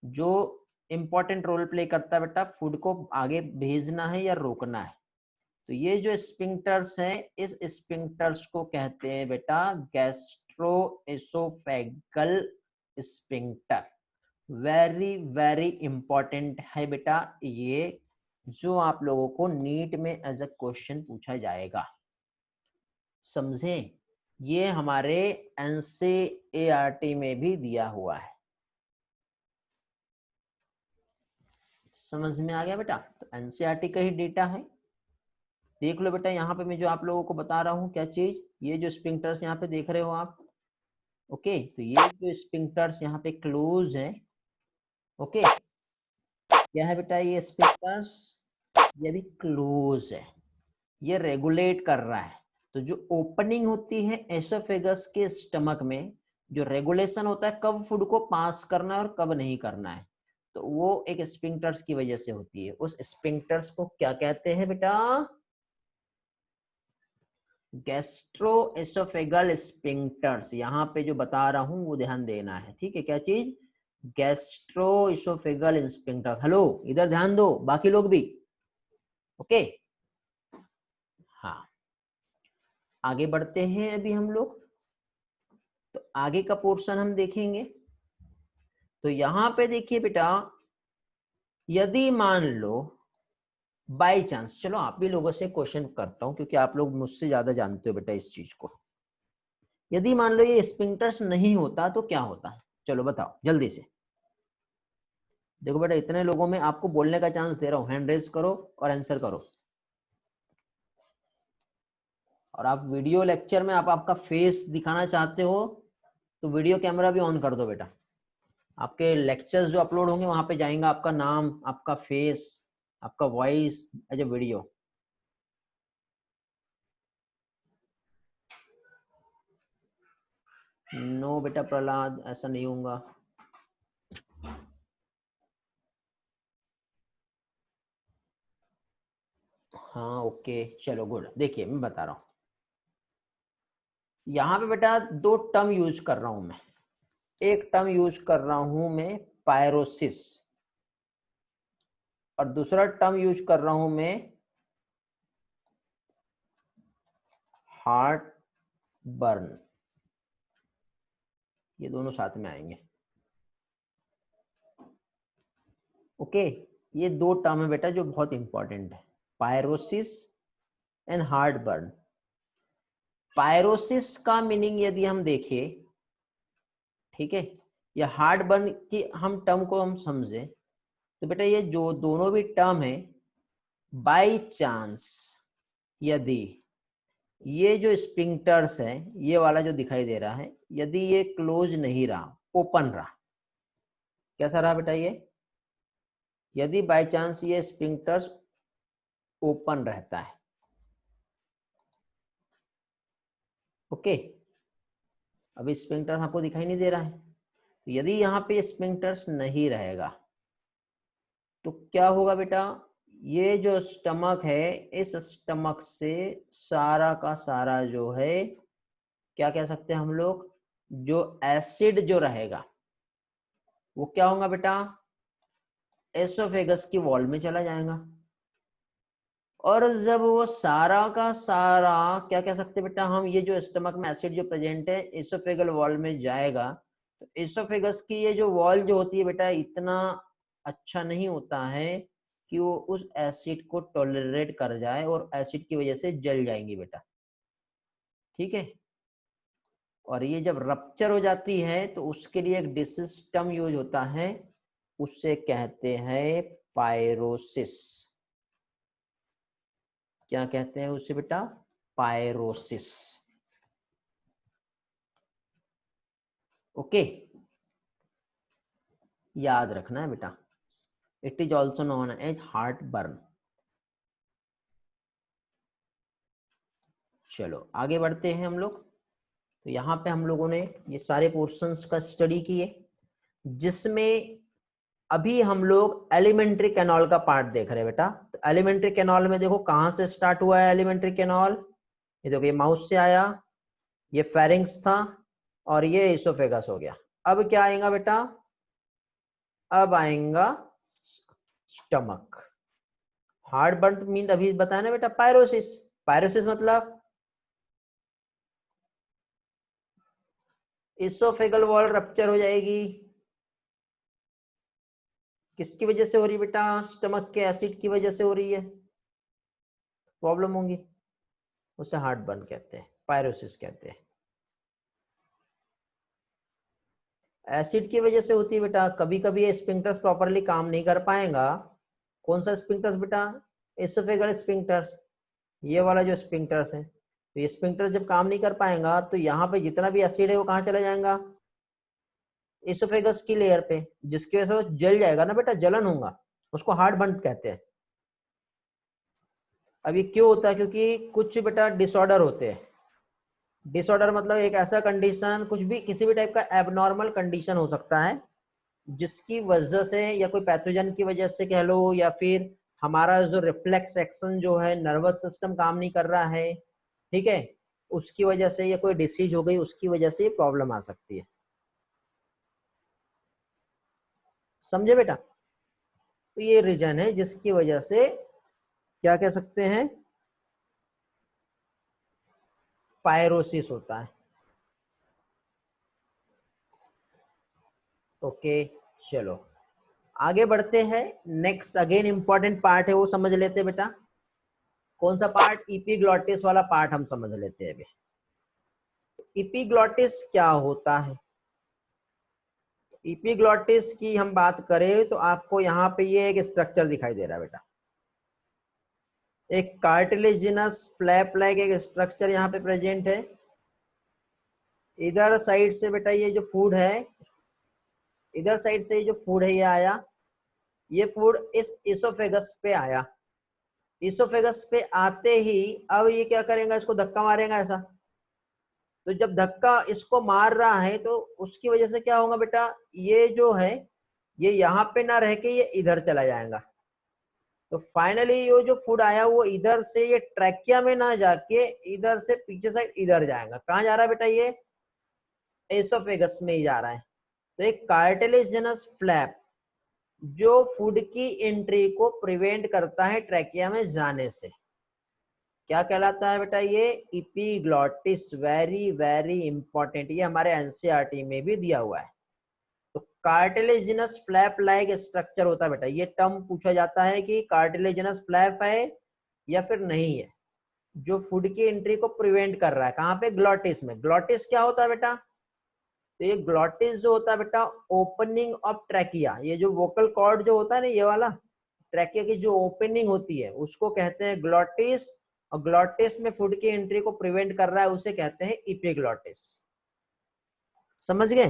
जो इंपॉर्टेंट रोल प्ले करता है बेटा, फूड को आगे भेजना है या रोकना है। तो ये जो स्पिंक्टर्स है, इस स्पिंक्टर्स को कहते हैं बेटा gastroesophageal sphincter. Very very important है बेटा ये, जो आप लोगों को नीट में एज अ क्वेश्चन पूछा जाएगा। समझे? ये हमारे एनसीईआरटी में भी दिया हुआ है। समझ में आ गया बेटा? तो एनसीईआरटी का ही डेटा है, देख लो बेटा। यहाँ पे मैं जो आप लोगों को बता रहा हूँ क्या चीज, ये जो स्पिंक्टर्स यहाँ पे देख रहे हो आप, ओके तो ये जो स्पिंक्टर्स यहाँ पे क्लोज है, ओके क्या है बेटा, ये स्पिंक्टर्स ये भी क्लोज है, ये रेगुलेट कर रहा है। तो जो ओपनिंग होती है एसोफेगस के स्टमक में, जो रेगुलेशन होता है कब फूड को पास करना है और कब नहीं करना है, तो वो एक स्पिंक्टर्स की वजह से होती है। उस स्पिंक्टर्स को क्या कहते हैं बेटा, गैस्ट्रोएसोफेगल स्पिंक्टर्स। यहाँ पे जो बता रहा हूं वो ध्यान देना है, ठीक है। क्या चीज, गैस्ट्रोएसोफेगल स्पिंक्टर। हेलो इधर ध्यान दो, बाकी लोग भी, ओके। हाँ आगे बढ़ते हैं अभी हम लोग, तो आगे का पोर्शन हम देखेंगे। तो यहाँ पे देखिए बेटा, यदि मान लो बाय चांस, चलो आप भी लोगों से क्वेश्चन करता हूं क्योंकि आप लोग मुझसे ज्यादा जानते हो बेटा इस चीज को। यदि मान लो ये स्पिंक्टर्स नहीं होता तो क्या होता है, चलो बताओ जल्दी से। देखो बेटा इतने लोगों में आपको बोलने का चांस दे रहा हूं, हैंड रेज करो और आंसर करो। और आप वीडियो लेक्चर में आप आपका फेस दिखाना चाहते हो तो वीडियो कैमरा भी ऑन कर दो बेटा। आपके लेक्चर्स जो अपलोड होंगे वहां पे जाएगा आपका नाम, आपका फेस, आपका voice as a video. No बेटा प्रहलाद, ऐसा नहीं होगा। हाँ ओके चलो गुड। देखिए मैं बता रहा हूँ, यहाँ पे बेटा दो टर्म यूज कर रहा हूं मैं। एक टर्म यूज कर रहा हूं मैं पायरोसिस, और दूसरा टर्म यूज कर रहा हूं मैं हार्ट बर्न। ये दोनों साथ में आएंगे। ओके, ये दो टर्म है बेटा जो बहुत इंपॉर्टेंट है, pyrosis and heart burn. Pyrosis का मीनिंग यदि हम देखें, ठीक है, या हार्ट बर्न की हम टर्म को हम समझे, तो बेटा ये जो दोनों भी टर्म है, बाय चांस यदि ये जो स्पिंक्टर्स है, ये वाला जो दिखाई दे रहा है, यदि ये क्लोज नहीं रहा, ओपन रहा, कैसा रहा बेटा ये, यदि बाय चांस ये स्पिंक्टर्स ओपन रहता है, ओके, अभी स्पिंक्टर्स आपको दिखाई नहीं दे रहा है, तो यदि यहाँ पे स्पिंक्टर्स नहीं रहेगा तो क्या होगा बेटा, ये जो स्टमक है, इस स्टमक से सारा का सारा जो है, क्या कह सकते हैं हम लोग, जो एसिड जो रहेगा वो क्या होगा बेटा, एसोफेगस की वॉल में चला जाएगा। और जब वो सारा का सारा, क्या कह सकते हैं बेटा हम, ये जो स्टमक में एसिड जो प्रेजेंट है एसोफेगल वॉल में जाएगा, तो एसोफेगस की ये जो वॉल जो होती है बेटा, इतना अच्छा नहीं होता है कि वो उस एसिड को टॉलरेट कर जाए, और एसिड की वजह से जल जाएंगी बेटा, ठीक है। और ये जब रप्चर हो जाती है तो उसके लिए एक डिसीज टर्म यूज होता है, उससे कहते हैं पायरोसिस। क्या कहते हैं उसे बेटा, पायरोसिस। ओके, याद रखना है बेटा, it is also known as heartburn. चलो आगे बढ़ते हैं हम लोग। तो यहाँ पे हम लोगों ने ये सारे पोर्शंस का स्टडी किए, जिसमें अभी हम लोग एलिमेंट्री कैनॉल का पार्ट देख रहे हैं बेटा। तो एलिमेंट्री कैनॉल में देखो कहां से स्टार्ट हुआ है एलिमेंट्री कैनॉल, ये देखो ये माउथ से आया, ये फेरिंग्स था, और ये इसोफेगस हो गया। अब क्या आएगा बेटा, अब आएगा स्टमक। हार्ट बर्न मीन अभी बताया ना बेटा पायरोसिस। पायरोसिस मतलब इसोफेगल वॉल रप्चर हो जाएगी। किसकी वजह से हो रही है बेटा, स्टमक के एसिड की वजह से हो रही है, प्रॉब्लम होंगी, उसे हार्ट बर्न कहते हैं, पायरोसिस कहते हैं। एसिड की वजह से होती है बेटा, कभी कभी ये स्पिंक्टर्स प्रॉपरली काम नहीं कर पाएगा। कौन सा स्पिंक्टर्स बेटा, एसोफेगल स्पिंक्टर्स, ये वाला जो स्पिंक्टर्स है, तो ये स्पिंक्टर जब काम नहीं कर पाएगा तो यहाँ पे जितना भी एसिड है वो कहाँ चला जाएगा, एसोफेगस की लेयर पे, जिसकी वजह से वो जल जाएगा ना बेटा, जलन होगा, उसको हार्ट बर्न कहते हैं। अब ये क्यों होता है, क्योंकि कुछ बेटा डिसऑर्डर होते हैं। डिसऑर्डर मतलब एक ऐसा कंडीशन, कुछ भी किसी भी टाइप का एबनॉर्मल कंडीशन हो सकता है, जिसकी वजह से, या कोई पैथोजन की वजह से कह लो, या फिर हमारा जो रिफ्लेक्स एक्शन जो है, नर्वस सिस्टम काम नहीं कर रहा है, ठीक है, उसकी वजह से, या कोई डिसीज हो गई उसकी वजह से ये प्रॉब्लम आ सकती है। समझे बेटा, तो ये रीजन है जिसकी वजह से क्या कह सकते हैं, पायरोसिस होता है। ओके चलो आगे बढ़ते हैं। नेक्स्ट अगेन इंपॉर्टेंट पार्ट है, वो समझ लेते हैं बेटा। कौन सा पार्ट, इपीग्लॉटिस वाला पार्ट हम समझ लेते हैं अभी। इपीग्लॉटिस क्या होता है, इपीग्लॉटिस की हम बात करें तो आपको यहाँ पे ये एक स्ट्रक्चर दिखाई दे रहा है बेटा, एक कार्टिलेजिनस फ्लैप लाइक एक स्ट्रक्चर यहाँ पे प्रेजेंट है। इधर साइड से बेटा ये जो फूड है, इधर साइड से ये जो फूड है ये आया, ये फूड इस इसोफेगस पे आया। इसोफेगस पे आते ही अब ये क्या करेगा, इसको धक्का मारेगा ऐसा। तो जब धक्का इसको मार रहा है तो उसकी वजह से क्या होगा बेटा, ये जो है ये यहाँ पे ना रह के ये इधर चला जाएगा। तो फाइनली ये जो फूड आया वो इधर से ये ट्रैकिया में ना जाके इधर से पीछे साइड इधर जाएगा। कहाँ जा रहा है बेटा, ये एसोफेगस में ही जा रहा है। तो एक कार्टिलेजिनस फ्लैप जो फूड की एंट्री को प्रिवेंट करता है ट्रैकिया में जाने से, क्या कहलाता है बेटा, ये इपीग्लॉटिस। वेरी वेरी इंपॉर्टेंट, ये हमारे एनसीईआरटी में भी दिया हुआ है। तो कार्टिलेजिनस फ्लैप लाइक स्ट्रक्चर होता है बेटा, ये टर्म पूछा जाता है कि कार्टिलेजिनस फ्लैप है या फिर नहीं है, जो फूड की एंट्री को प्रिवेंट कर रहा है। कहाँ पे, ग्लॉटिस में। ग्लॉटिस क्या होता है बेटा, तो ये ग्लॉटिस जो होता है बेटा, ओपनिंग ऑफ ट्रैकिया, ये जो वोकल कॉर्ड जो होता है ना ये वाला, ट्रैकिया की जो ओपनिंग होती है उसको कहते हैं ग्लॉटिस। और ग्लॉटिस में फूड की एंट्री को प्रिवेंट कर रहा है उसे कहते हैं इपिग्लॉटिस। समझ गए,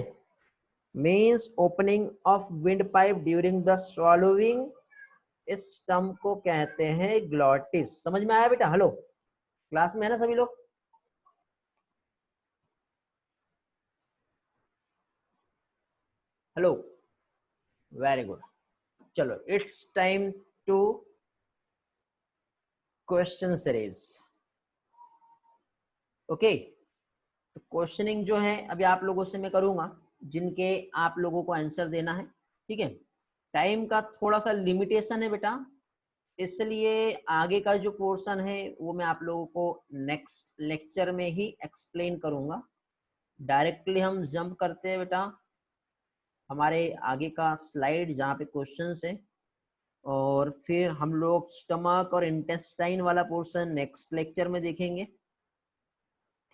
means opening of wind pipe during the swallowing, इस टर्म को कहते हैं ग्लॉटिस। समझ में आया बेटा? हेलो, क्लास में है ना सभी लोग? Hello, very good. चलो, it's time to question series. Okay, तो क्वेश्चनिंग जो है अभी आप लोगों से मैं करूंगा, जिनके आप लोगों को आंसर देना है। ठीक है, टाइम का थोड़ा सा लिमिटेशन है बेटा, इसलिए आगे का जो पोर्शन है वो मैं आप लोगों को नेक्स्ट लेक्चर में ही एक्सप्लेन करूंगा। डायरेक्टली हम जंप करते हैं बेटा हमारे आगे का स्लाइड जहाँ पे क्वेश्चंस है, और फिर हम लोग स्टमक और इंटेस्टाइन वाला पोर्शन नेक्स्ट लेक्चर में देखेंगे।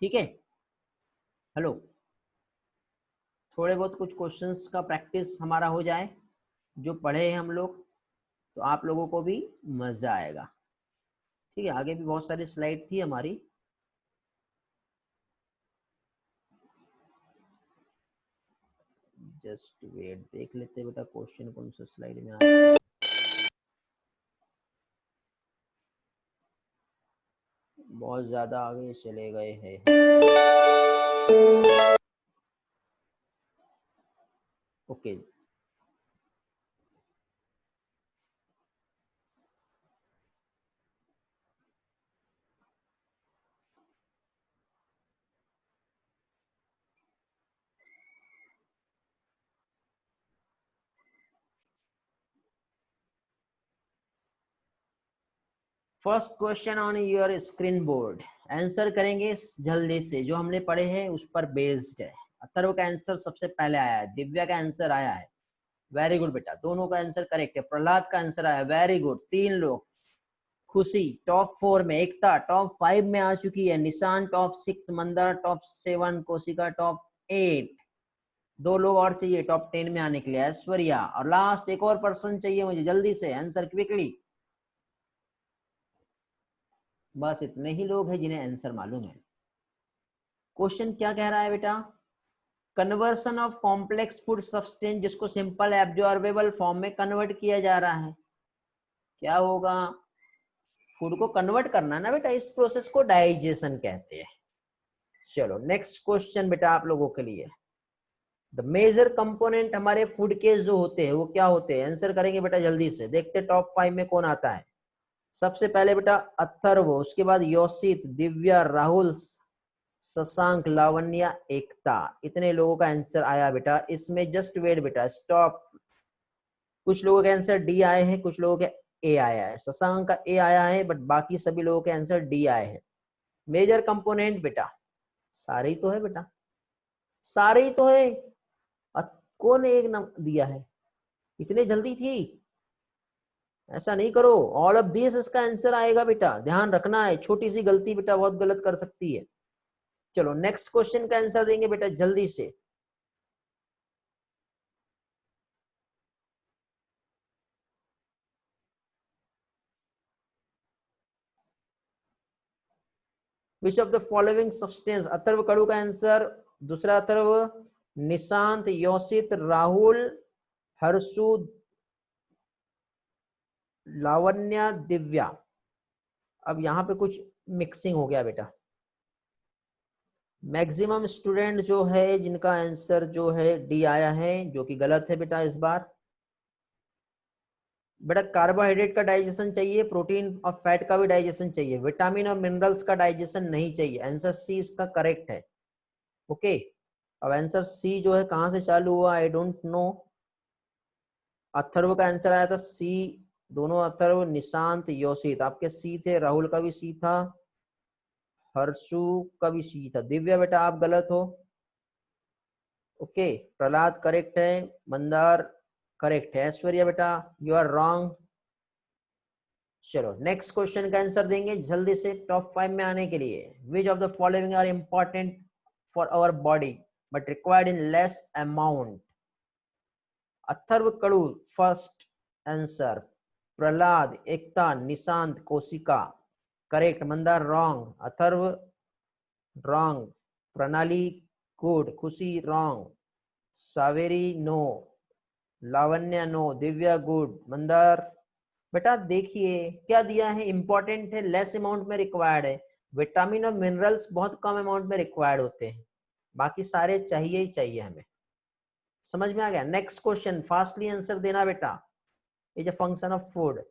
ठीक है, हेलो, थोड़े बहुत कुछ क्वेश्चंस का प्रैक्टिस हमारा हो जाए, जो पढ़े हैं हम लोग, तो आप लोगों को भी मजा आएगा। ठीक है, आगे भी बहुत सारी स्लाइड थी हमारी। जस्ट वेट, देख लेते बेटा क्वेश्चन कौन सा स्लाइड में आता है। बहुत ज्यादा आगे चले गए हैं। Okay, first question on your screen board, answer करेंगे जल्दी से, जो हमने पढ़े हैं उस पर बेस्ड है। अथर्व का आंसर सबसे पहले आया है, दिव्या का आंसर आया है, वेरी गुड बेटा, दोनों का आंसर करेक्ट है। प्रहलाद का आंसर आया, वेरी गुड, 3 लोग। खुशी टॉप 4 में, एकता टॉप 5 में आ चुकी है, निशान टॉप 6, मंदार टॉप 7, कोशिका टॉप 8। 2 लोग और चाहिए टॉप 10 में आने के लिए, ऐश्वर्या, और लास्ट एक और पर्सन चाहिए मुझे, जल्दी से आंसर क्विकली। बस इतने ही लोग हैं जिन्हें आंसर मालूम है। क्वेश्चन क्या कह रहा है बेटा, conversion of complex food substance, जिसको सिंपल एब्जॉर्बेबल फॉर्म में कन्वर्ट किया जा रहा है, क्या होगा, फूड को कन्वर्ट करना ना बेटा, इस प्रोसेस को डाइजेशन कहते हैं। चलो नेक्स्ट क्वेश्चन बेटा आप लोगों के लिए, द मेजर कंपोनेंट हमारे फूड के जो होते हैं वो क्या होते हैं, आंसर करेंगे बेटा जल्दी से, देखते टॉप 5 में कौन आता है। सबसे पहले बेटा अथर्व, उसके बाद योशित, दिव्या, राहुल, शशांक, लावण्या, एकता, इतने लोगों का आंसर आया बेटा। इसमें जस्ट वेट बेटा, स्टॉप। कुछ लोगों के आंसर डी आए हैं, कुछ लोगों के ए आया है, शशांक का ए आया है, बट बाकी सभी लोगों के आंसर डी आए हैं। मेजर कंपोनेंट बेटा सारे ही तो है बेटा, सारे ही तो है। कौन एक नंबर दिया है, इतने जल्दी थी, ऐसा नहीं करो। ऑल ऑफ दिस इसका आंसर आएगा बेटा, ध्यान रखना है, छोटी सी गलती बेटा बहुत गलत कर सकती है। चलो नेक्स्ट क्वेश्चन का आंसर देंगे बेटा जल्दी से। Which of the following substance, Atharva Kadu का आंसर दूसरा अथर्व निशांत, योशित, राहुल, हर्षु, लावण्या, दिव्या। अब यहाँ पे कुछ मिक्सिंग हो गया बेटा। मैक्सिमम स्टूडेंट जो है जिनका आंसर जो है डी आया है, जो कि गलत है बेटा इस बार। बेटा कार्बोहाइड्रेट का डाइजेशन चाहिए, प्रोटीन और फैट का भी डाइजेशन चाहिए, विटामिन और मिनरल्स का डाइजेशन नहीं चाहिए। आंसर सी इसका करेक्ट है। ओके, अब आंसर सी जो है कहां से चालू हुआ आई डोंट नो। अथर्व का आंसर आया था सी, दोनों अथर्व, निशांत, योशित, आपके सी थे, राहुल का भी सी था, हर्षु का भी सी था। दिव्या बेटा आप गलत हो। ओके, प्रहलाद करेक्ट है, मंदार करेक्ट है, ऐश्वर्या बेटा यू आर रॉन्ग। चलो नेक्स्ट क्वेश्चन का आंसर देंगे जल्दी से टॉप 5 में आने के लिए। Which of the following are important for our body but required in less amount. Atharva Kadu first answer, Prahlad, Ekta, Nishant, Koshika correct, Mandar wrong, Atharva wrong, Pranali good, Khushi wrong, Saveri no, Lavanya no, Divya good, Mandar. बेटा देखिए क्या दिया है, इंपॉर्टेंट है, लेस अमाउंट में रिक्वायर्ड है। विटामिन और मिनरल्स बहुत कम अमाउंट में रिक्वायर्ड होते हैं, बाकी सारे चाहिए ही चाहिए हमें। समझ में आ गया। नेक्स्ट क्वेश्चन फास्टली आंसर देना बेटा। Is a function of food.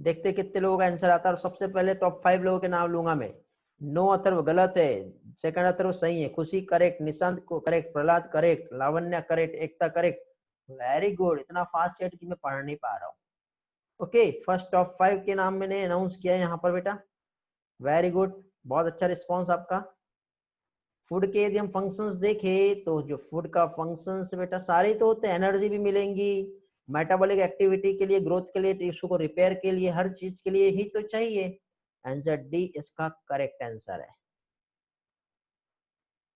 देखते कितने लोगों का आंसर आता है। और सबसे पहले टॉप 5 लोगों के नाम लूंगा मैं। नो अथर्व गलत है, सेकंड अथर्व सही है, खुशी करेक्ट, निशांत को correct, Prahlad correct, Lavanya correct, Ekta correct. Very good, इतना फास्ट चैट कि मैं पढ़ नहीं पा रहा हूँ। ओके, फर्स्ट टॉप 5 के नाम मैंने अनाउंस किया है यहाँ पर बेटा। वेरी गुड, बहुत अच्छा रिस्पॉन्स आपका। फूड के यदि हम फंक्शंस देखें तो जो फूड का फंक्शंस बेटा सारे तो होते हैं, एनर्जी भी मिलेंगी, मेटाबॉलिक एक्टिविटी के लिए, ग्रोथ के लिए, टिश्यू को रिपेयर के लिए, हर चीज के लिए ही तो चाहिए। आंसर डी इसका करेक्ट आंसर है।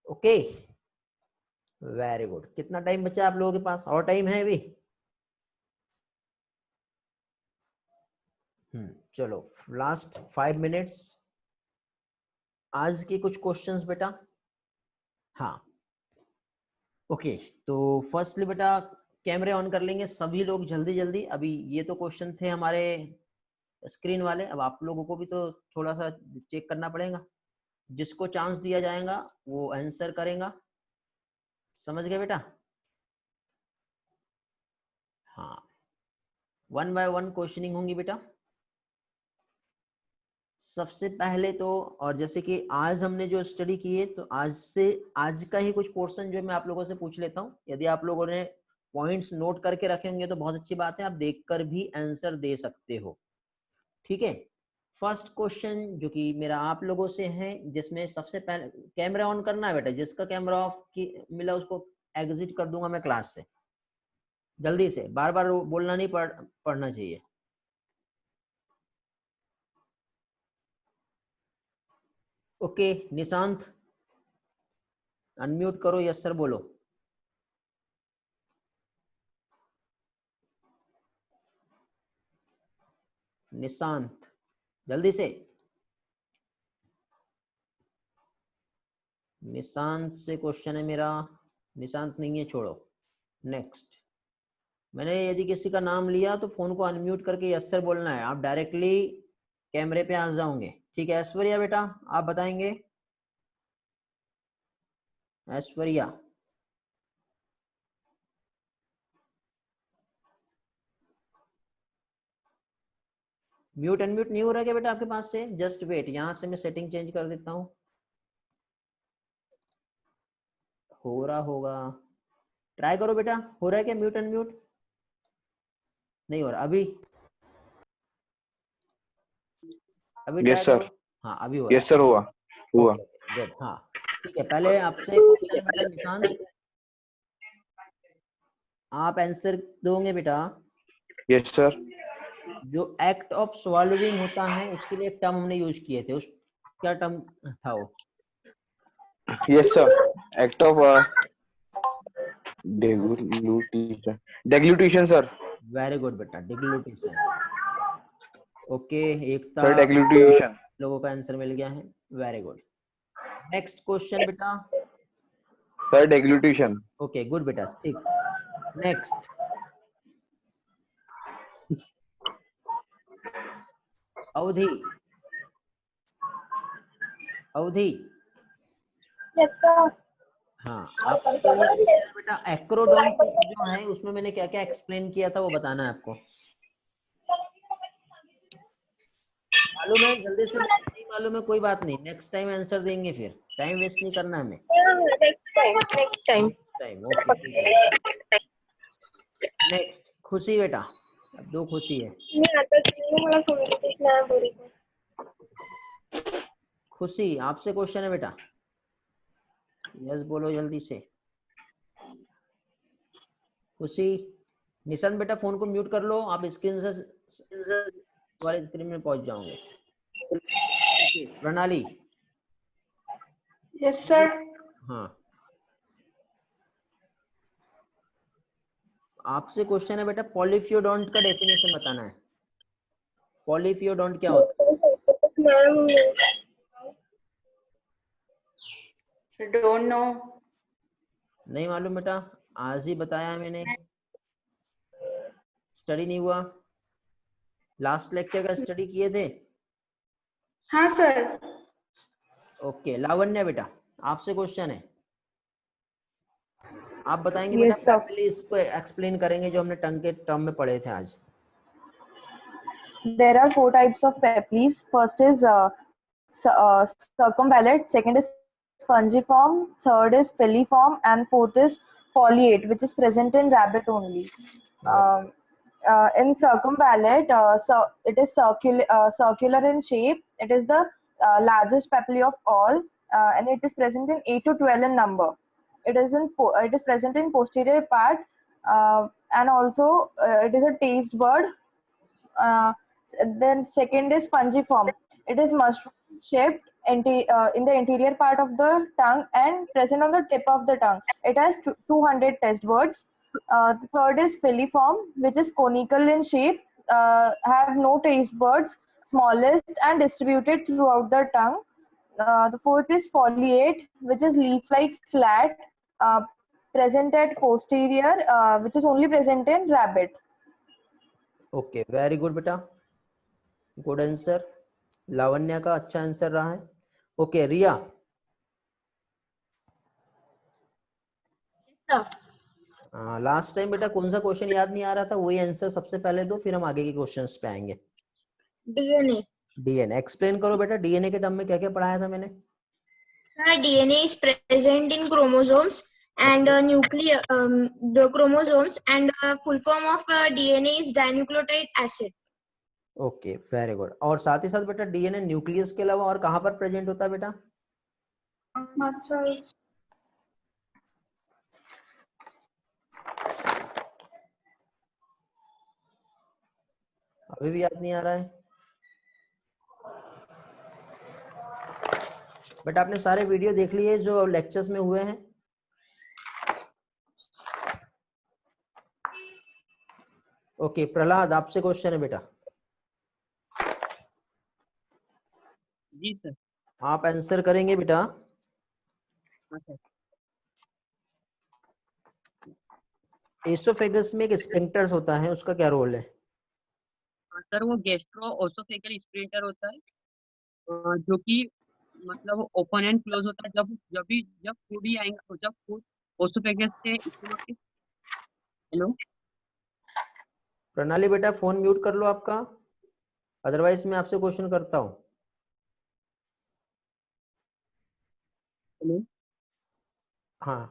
Okay, very good. कितना टाइम बचा आप लोगों के पास, और टाइम है अभी? चलो लास्ट 5 मिनट्स। आज के कुछ क्वेश्चंस बेटा। हाँ ओके, तो फर्स्टली बेटा कैमरे ऑन कर लेंगे सभी लोग जल्दी जल्दी। अभी ये तो क्वेश्चन थे हमारे स्क्रीन वाले, अब आप लोगों को भी तो थोड़ा सा चेक करना पड़ेगा। जिसको चांस दिया जाएगा वो आंसर करेगा, समझ गए बेटा? हाँ, 1 बाय 1 क्वेश्चनिंग होंगी बेटा। सबसे पहले तो, और जैसे कि आज हमने जो स्टडी की है तो आज का ही कुछ पोर्शन जो मैं आप लोगों से पूछ लेता हूँ। यदि आप लोगों ने पॉइंट्स नोट करके रखे होंगे तो बहुत अच्छी बात है, आप देखकर भी आंसर दे सकते हो। ठीक है, फर्स्ट क्वेश्चन जो कि मेरा आप लोगों से है, जिसमें सबसे पहले कैमरा ऑन करना है बेटा। जिसका कैमरा ऑफ की मिला उसको एग्जिट कर दूंगा मैं क्लास से। जल्दी से, बार बार बोलना नहीं पढ़ना चाहिए। ओके निशांत अनम्यूट करो, यस सर बोलो। निशांत जल्दी से। निशांत से क्वेश्चन है मेरा। निशांत नहीं है, छोड़ो। नेक्स्ट, मैंने यदि किसी का नाम लिया तो फोन को अनम्यूट करके यस सर बोलना है, आप डायरेक्टली कैमरे पे आ जाओगे। ठीक है, ऐश्वर्या बेटा आप बताएंगे। ऐश्वर्या म्यूट अनम्यूट नहीं हो रहा क्या बेटा आपके पास से? जस्ट वेट, यहां से मैं सेटिंग चेंज कर देता हूं, हो रहा होगा। ट्राई करो बेटा, हो रहा है क्या म्यूट अनम्यूट? नहीं हो रहा अभी? अभी ट्राई यस सर। करो। हाँ अभी हो रहा यस सर, हुआ है। हुआ। Okay good. हाँ ठीक है, पहले आपसे क्वेश्चन है बेटा निशांत, आप आंसर दोगे बेटा। Yes sir. जो एक्ट ऑफ स्वॉल्विंग होता है उसके लिए एक टर्म हमने यूज किए थे, उस क्या टर्म था वो? Yes sir, act of deglutition. Deglutition sir. Very good बेटा, डिग्लूटेशन। ओके, एकता सर डेग्लूटेशन। लोगों का आंसर मिल गया है, वेरी गुड। नेक्स्ट क्वेश्चन बेटा। सर डेग्लूटेशन। ओके गुड बेटा, ठीक। नेक्स्ट, अवधि। अवधि, हाँ आपके लिए क्वेश्चन है बेटा, एक्रोडोन्ट जो है उसमें मैंने क्या क्या एक्सप्लेन किया था वो बताना है आपको। मालूम है, जल्दी से बोलो, नहीं मालूम है कोई बात नहीं, नेक्स्ट टाइम आंसर देंगे, फिर टाइम वेस्ट नहीं करना हमें। नेक्स्ट टाइम, ओके ठीक है। नेक्स्ट, खुशी बेटा, अब दो खुशी है। खुशी, आपसे क्वेश्चन है बेटा, यस बोलो जल्दी से। खुशी, निशांत बेटा फोन को म्यूट कर लो, आप स्क्रीन से वाले स्क्रीन में पहुंच जाओगे। प्रणाली। Yes sir. हाँ, आपसे क्वेश्चन है बेटा, पॉलीफियोडोंट का डेफिनेशन बताना है। पॉलीफियोडोंट क्या होता है? Don't know. नहीं मालूम बेटा, आज ही बताया मैंने, स्टडी नहीं हुआ, लास्ट लेक्चर का स्टडी किए थे। हाँ सर। ओके लावण्या बेटा, आपसे क्वेश्चन है, आप बताएंगे बेटा, यस सर। पहले इसको एक्सप्लेन करेंगे जो हमने टंग के टर्म में पढ़े थे आज। There are four types of peplies. First is circumvallate, second is fungiform, third is filiform, and fourth is foliate, which is present in rabbit only. In circumvallate, it is circular in shape. It is the largest pepli of all, and it is present in 8 to 12 in number. It is present in posterior part, and also it is a taste bird. Then second is fungiform. It is mushroom shaped in the interior part of the tongue and present on the tip of the tongue. It has 200 taste buds. The third is filiform, which is conical in shape, have no taste buds, smallest and distributed throughout the tongue. The fourth is foliate, which is leaf-like flat, present at posterior, which is only present in rabbit. Okay very good बेटा, good answer, Lavanya का अच्छा answer रहा है। Okay रिया। Last time बेटा कौन सा question याद नहीं आ रहा था, वही आंसर सबसे पहले दो, फिर हम आगे के क्वेश्चंस पे आएंगे। डीएनए। डीएनए एक्सप्लेन करो बेटा, डीएनए के टर्म में क्या क्या पढ़ाया था मैंने। Sir, DNA is present in chromosomes and the chromosomes, and full form of DNA is dinucleotide acid. Okay very good, और साथ ही साथ बेटा डीएनए न्यूक्लियस के अलावा और कहाँ पर प्रेजेंट होता है बेटा। मसल्स। अभी भी याद नहीं आ रहा है बेटा, आपने सारे वीडियो देख लिए जो लेक्चर्स में हुए हैं। ओके प्रहलाद, आपसे क्वेश्चन है बेटा। जी सर। आप आंसर करेंगे बेटा। हाँ सर। एसोफेगस में एक स्फिंक्टर्स होता है, उसका क्या रोल है। सर वो गैस्ट्रो ओसोफेगल स्फिंक्टर होता है, जो कि मतलब ओपन एंड क्लोज होता है जब फूड ही आएगा, तो जब फूड ओसोफेगस से स्टमक के। हेलो प्रणाली बेटा फोन म्यूट कर लो आपका, अदरवाइज मैं आपसे क्वेश्चन करता हूँ। हेलो हाँ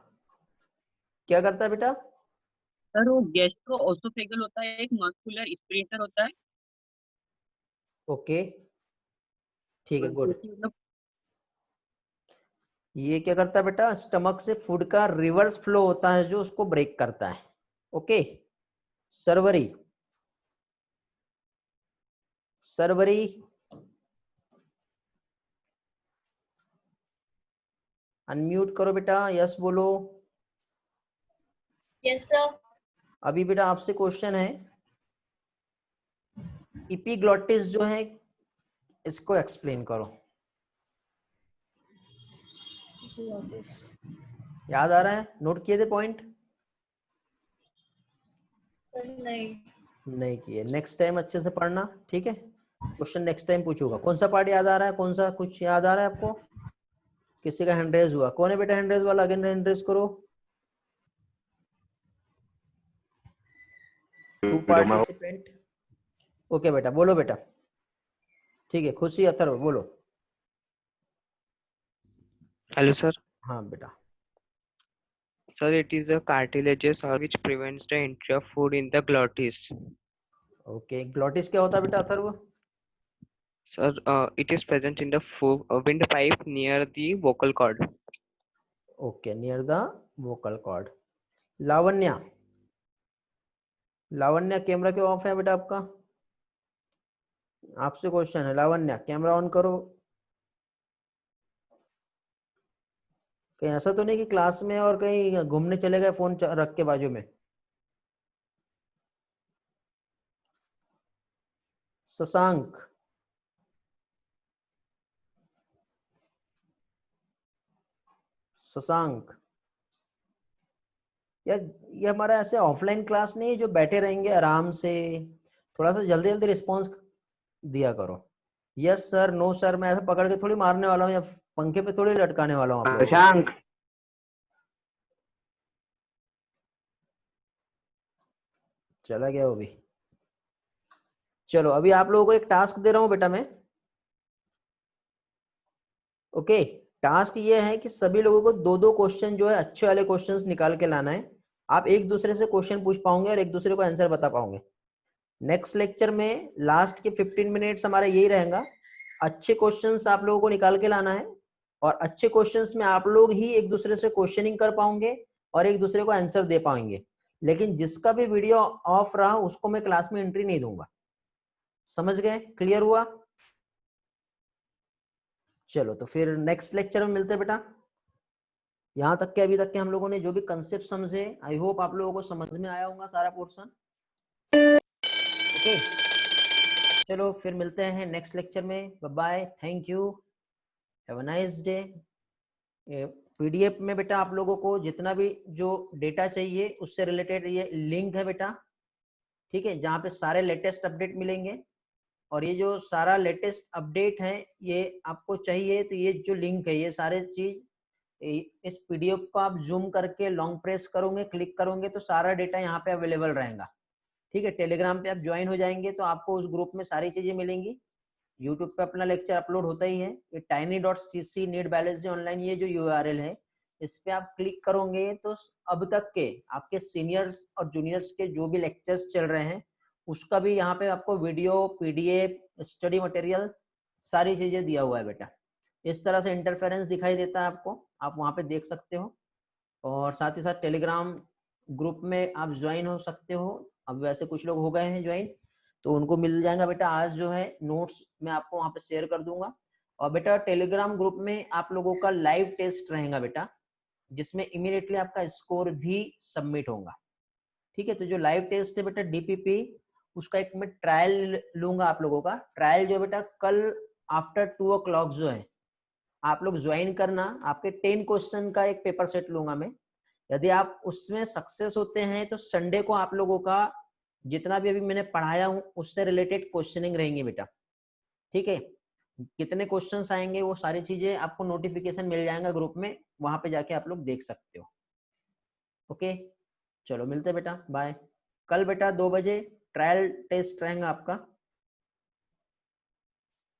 क्या करता है बेटा। सर वो गैस्ट्रो ओसोफेगल होता है, एक मस्कुलर स्फिंक्टर होता है। ओके ठीक है जो गुड। कि मतलब ये क्या करता है बेटा, स्टमक से फूड का रिवर्स फ्लो होता है जो उसको ब्रेक करता है। ओके सर्वरी, सर्वरी अनम्यूट करो बेटा, यस बोलो। Yes, sir. अभी बेटा आपसे क्वेश्चन है, इपिग्लॉटिस जो है इसको एक्सप्लेन करो। याद आ रहा है? नोट किए थे पॉइंट? सर नहीं। नहीं किए। नेक्स्ट टाइम अच्छे से पढ़ना, ठीक है? क्वेश्चन नेक्स्ट टाइम पूछूंगा। कौन सा पार्ट याद आ रहा है? कौन सा कुछ याद आ रहा है आपको? किसी का हैंड रेज हुआ? कौन है बेटा हैंड रेज वाला? अगेन हैंड रेज करो। 2 पार्टिसिपेंट। ओके बेटा, बोलो बेटा। ठीक है, खुशी अथर्व बोलो। Hello, sir. हाँ बेटा। Sir, it is a cartilaginous or which prevents the entry of food in the glottis. Okay, glottis क्या होता है बेटा Atharva? Sir, it is present in the windpipe near the vocal cord. Okay, near the vocal cord. Lavanya, Lavanya camera क्यों off है बेटा आपका? आपसे question है लावण्या, कैमरा ऑन करो। कहीं ऐसा तो नहीं कि क्लास में और कहीं घूमने चले गए फोन रख के बाजू में? शशांक, शशांक यार, ये हमारा ऐसे ऑफलाइन क्लास नहीं है जो बैठे रहेंगे आराम से। थोड़ा सा जल्दी जल्दी रिस्पॉन्स दिया करो। यस सर, नो सर, मैं ऐसा पकड़ के थोड़ी मारने वाला हूँ या पंखे पे थोड़ी लटकाने वाला हूँ आप लोगों को। शशांक, चला गया वो भी। चलो अभी आप लोगों को एक टास्क दे रहा हूँ बेटा मैं। ओके, टास्क ये है कि सभी लोगों को 2-2 क्वेश्चन जो है अच्छे वाले क्वेश्चंस निकाल के लाना है। आप एक दूसरे से क्वेश्चन पूछ पाओगे और एक दूसरे को आंसर बता पाओगे। नेक्स्ट लेक्चर में लास्ट के 15 मिनट्स हमारा यही रहेगा। अच्छे क्वेश्चंस आप लोगों को निकाल के लाना है और अच्छे क्वेश्चंस में आप लोग ही एक दूसरे से क्वेश्चनिंग कर पाओगे और एक दूसरे को आंसर दे पाएंगे। लेकिन जिसका भी वीडियो ऑफ रहा उसको मैं क्लास में एंट्री नहीं दूंगा। समझ गए? क्लियर हुआ? चलो तो फिर नेक्स्ट लेक्चर में मिलते हैं बेटा। यहाँ तक के अभी तक के हम लोगों ने जो भी कंसेप्ट समझे, आई होप आप लोगों को समझ में आया होगा सारा पोर्शन। ओके, चलो फिर मिलते हैं नेक्स्ट लेक्चर में। Bye bye, thank you, have a nice day. PDF में बेटा आप लोगों को जितना भी जो डेटा चाहिए उससे रिलेटेड ये लिंक है बेटा, ठीक है, जहाँ पे सारे लेटेस्ट अपडेट मिलेंगे। और ये जो सारा लेटेस्ट अपडेट है ये आपको चाहिए तो ये जो लिंक है, ये सारे चीज इस पीडीएफ को आप जूम करके लॉन्ग प्रेस करोगे, क्लिक करोगे तो सारा डेटा यहाँ पे अवेलेबल रहेगा। ठीक है, टेलीग्राम पे आप ज्वाइन हो जाएंगे तो आपको उस ग्रुप में सारी चीजें मिलेंगी। यूट्यूब पे अपना लेक्चर अपलोड होता ही है। ये tiny.cc नीट बैलेंस ऑनलाइन, ये जो यूआरएल है इस पे आप क्लिक करोगे तो अब तक के आपके सीनियर्स और जूनियर्स के जो भी लेक्चर्स चल रहे हैं उसका भी यहाँ पे आपको वीडियो, पीडीएफ, स्टडी मटेरियल सारी चीजें दिया हुआ है बेटा। इस तरह से इंटरफेरेंस दिखाई देता है आपको, आप वहाँ पे देख सकते हो। और साथ ही साथ टेलीग्राम ग्रुप में आप ज्वाइन हो सकते हो। अब वैसे कुछ लोग हो गए हैं ज्वाइन तो उनको मिल जाएगा बेटा। आज जो है नोट्स मैं आपको वहाँ पे शेयर कर दूंगा। और बेटा टेलीग्राम ग्रुप में आप लोगों का लाइव टेस्ट रहेगा बेटा, जिसमें इमीडिएटली आपका स्कोर भी सबमिट होगा। ठीक है, तो जो लाइव टेस्ट है बेटा डीपीपी, उसका एक मैं ट्रायल लूंगा आप लोगों का। ट्रायल जो बेटा कल आफ्टर 2 o'clock जो है आप लोग ज्वाइन करना। आपके 10 क्वेश्चन का एक पेपर सेट लूंगा मैं। यदि आप उसमें सक्सेस होते हैं तो संडे को आप लोगों का जितना भी अभी मैंने पढ़ाया हूँ उससे रिलेटेड क्वेश्चनिंग रहेंगी बेटा। ठीक है, कितने क्वेश्चंस आएंगे वो सारी चीजें आपको नोटिफिकेशन मिल जाएगा ग्रुप में, वहां पे जाके आप लोग देख सकते हो। ओके, चलो मिलते हैं बेटा, बाय। कल बेटा 2 बजे ट्रायल टेस्ट रहेगा आपका।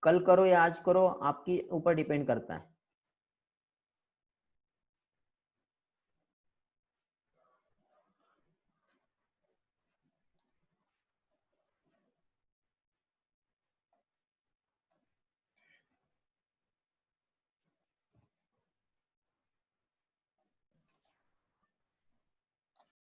कल करो या आज करो, आपकी ऊपर डिपेंड करता है।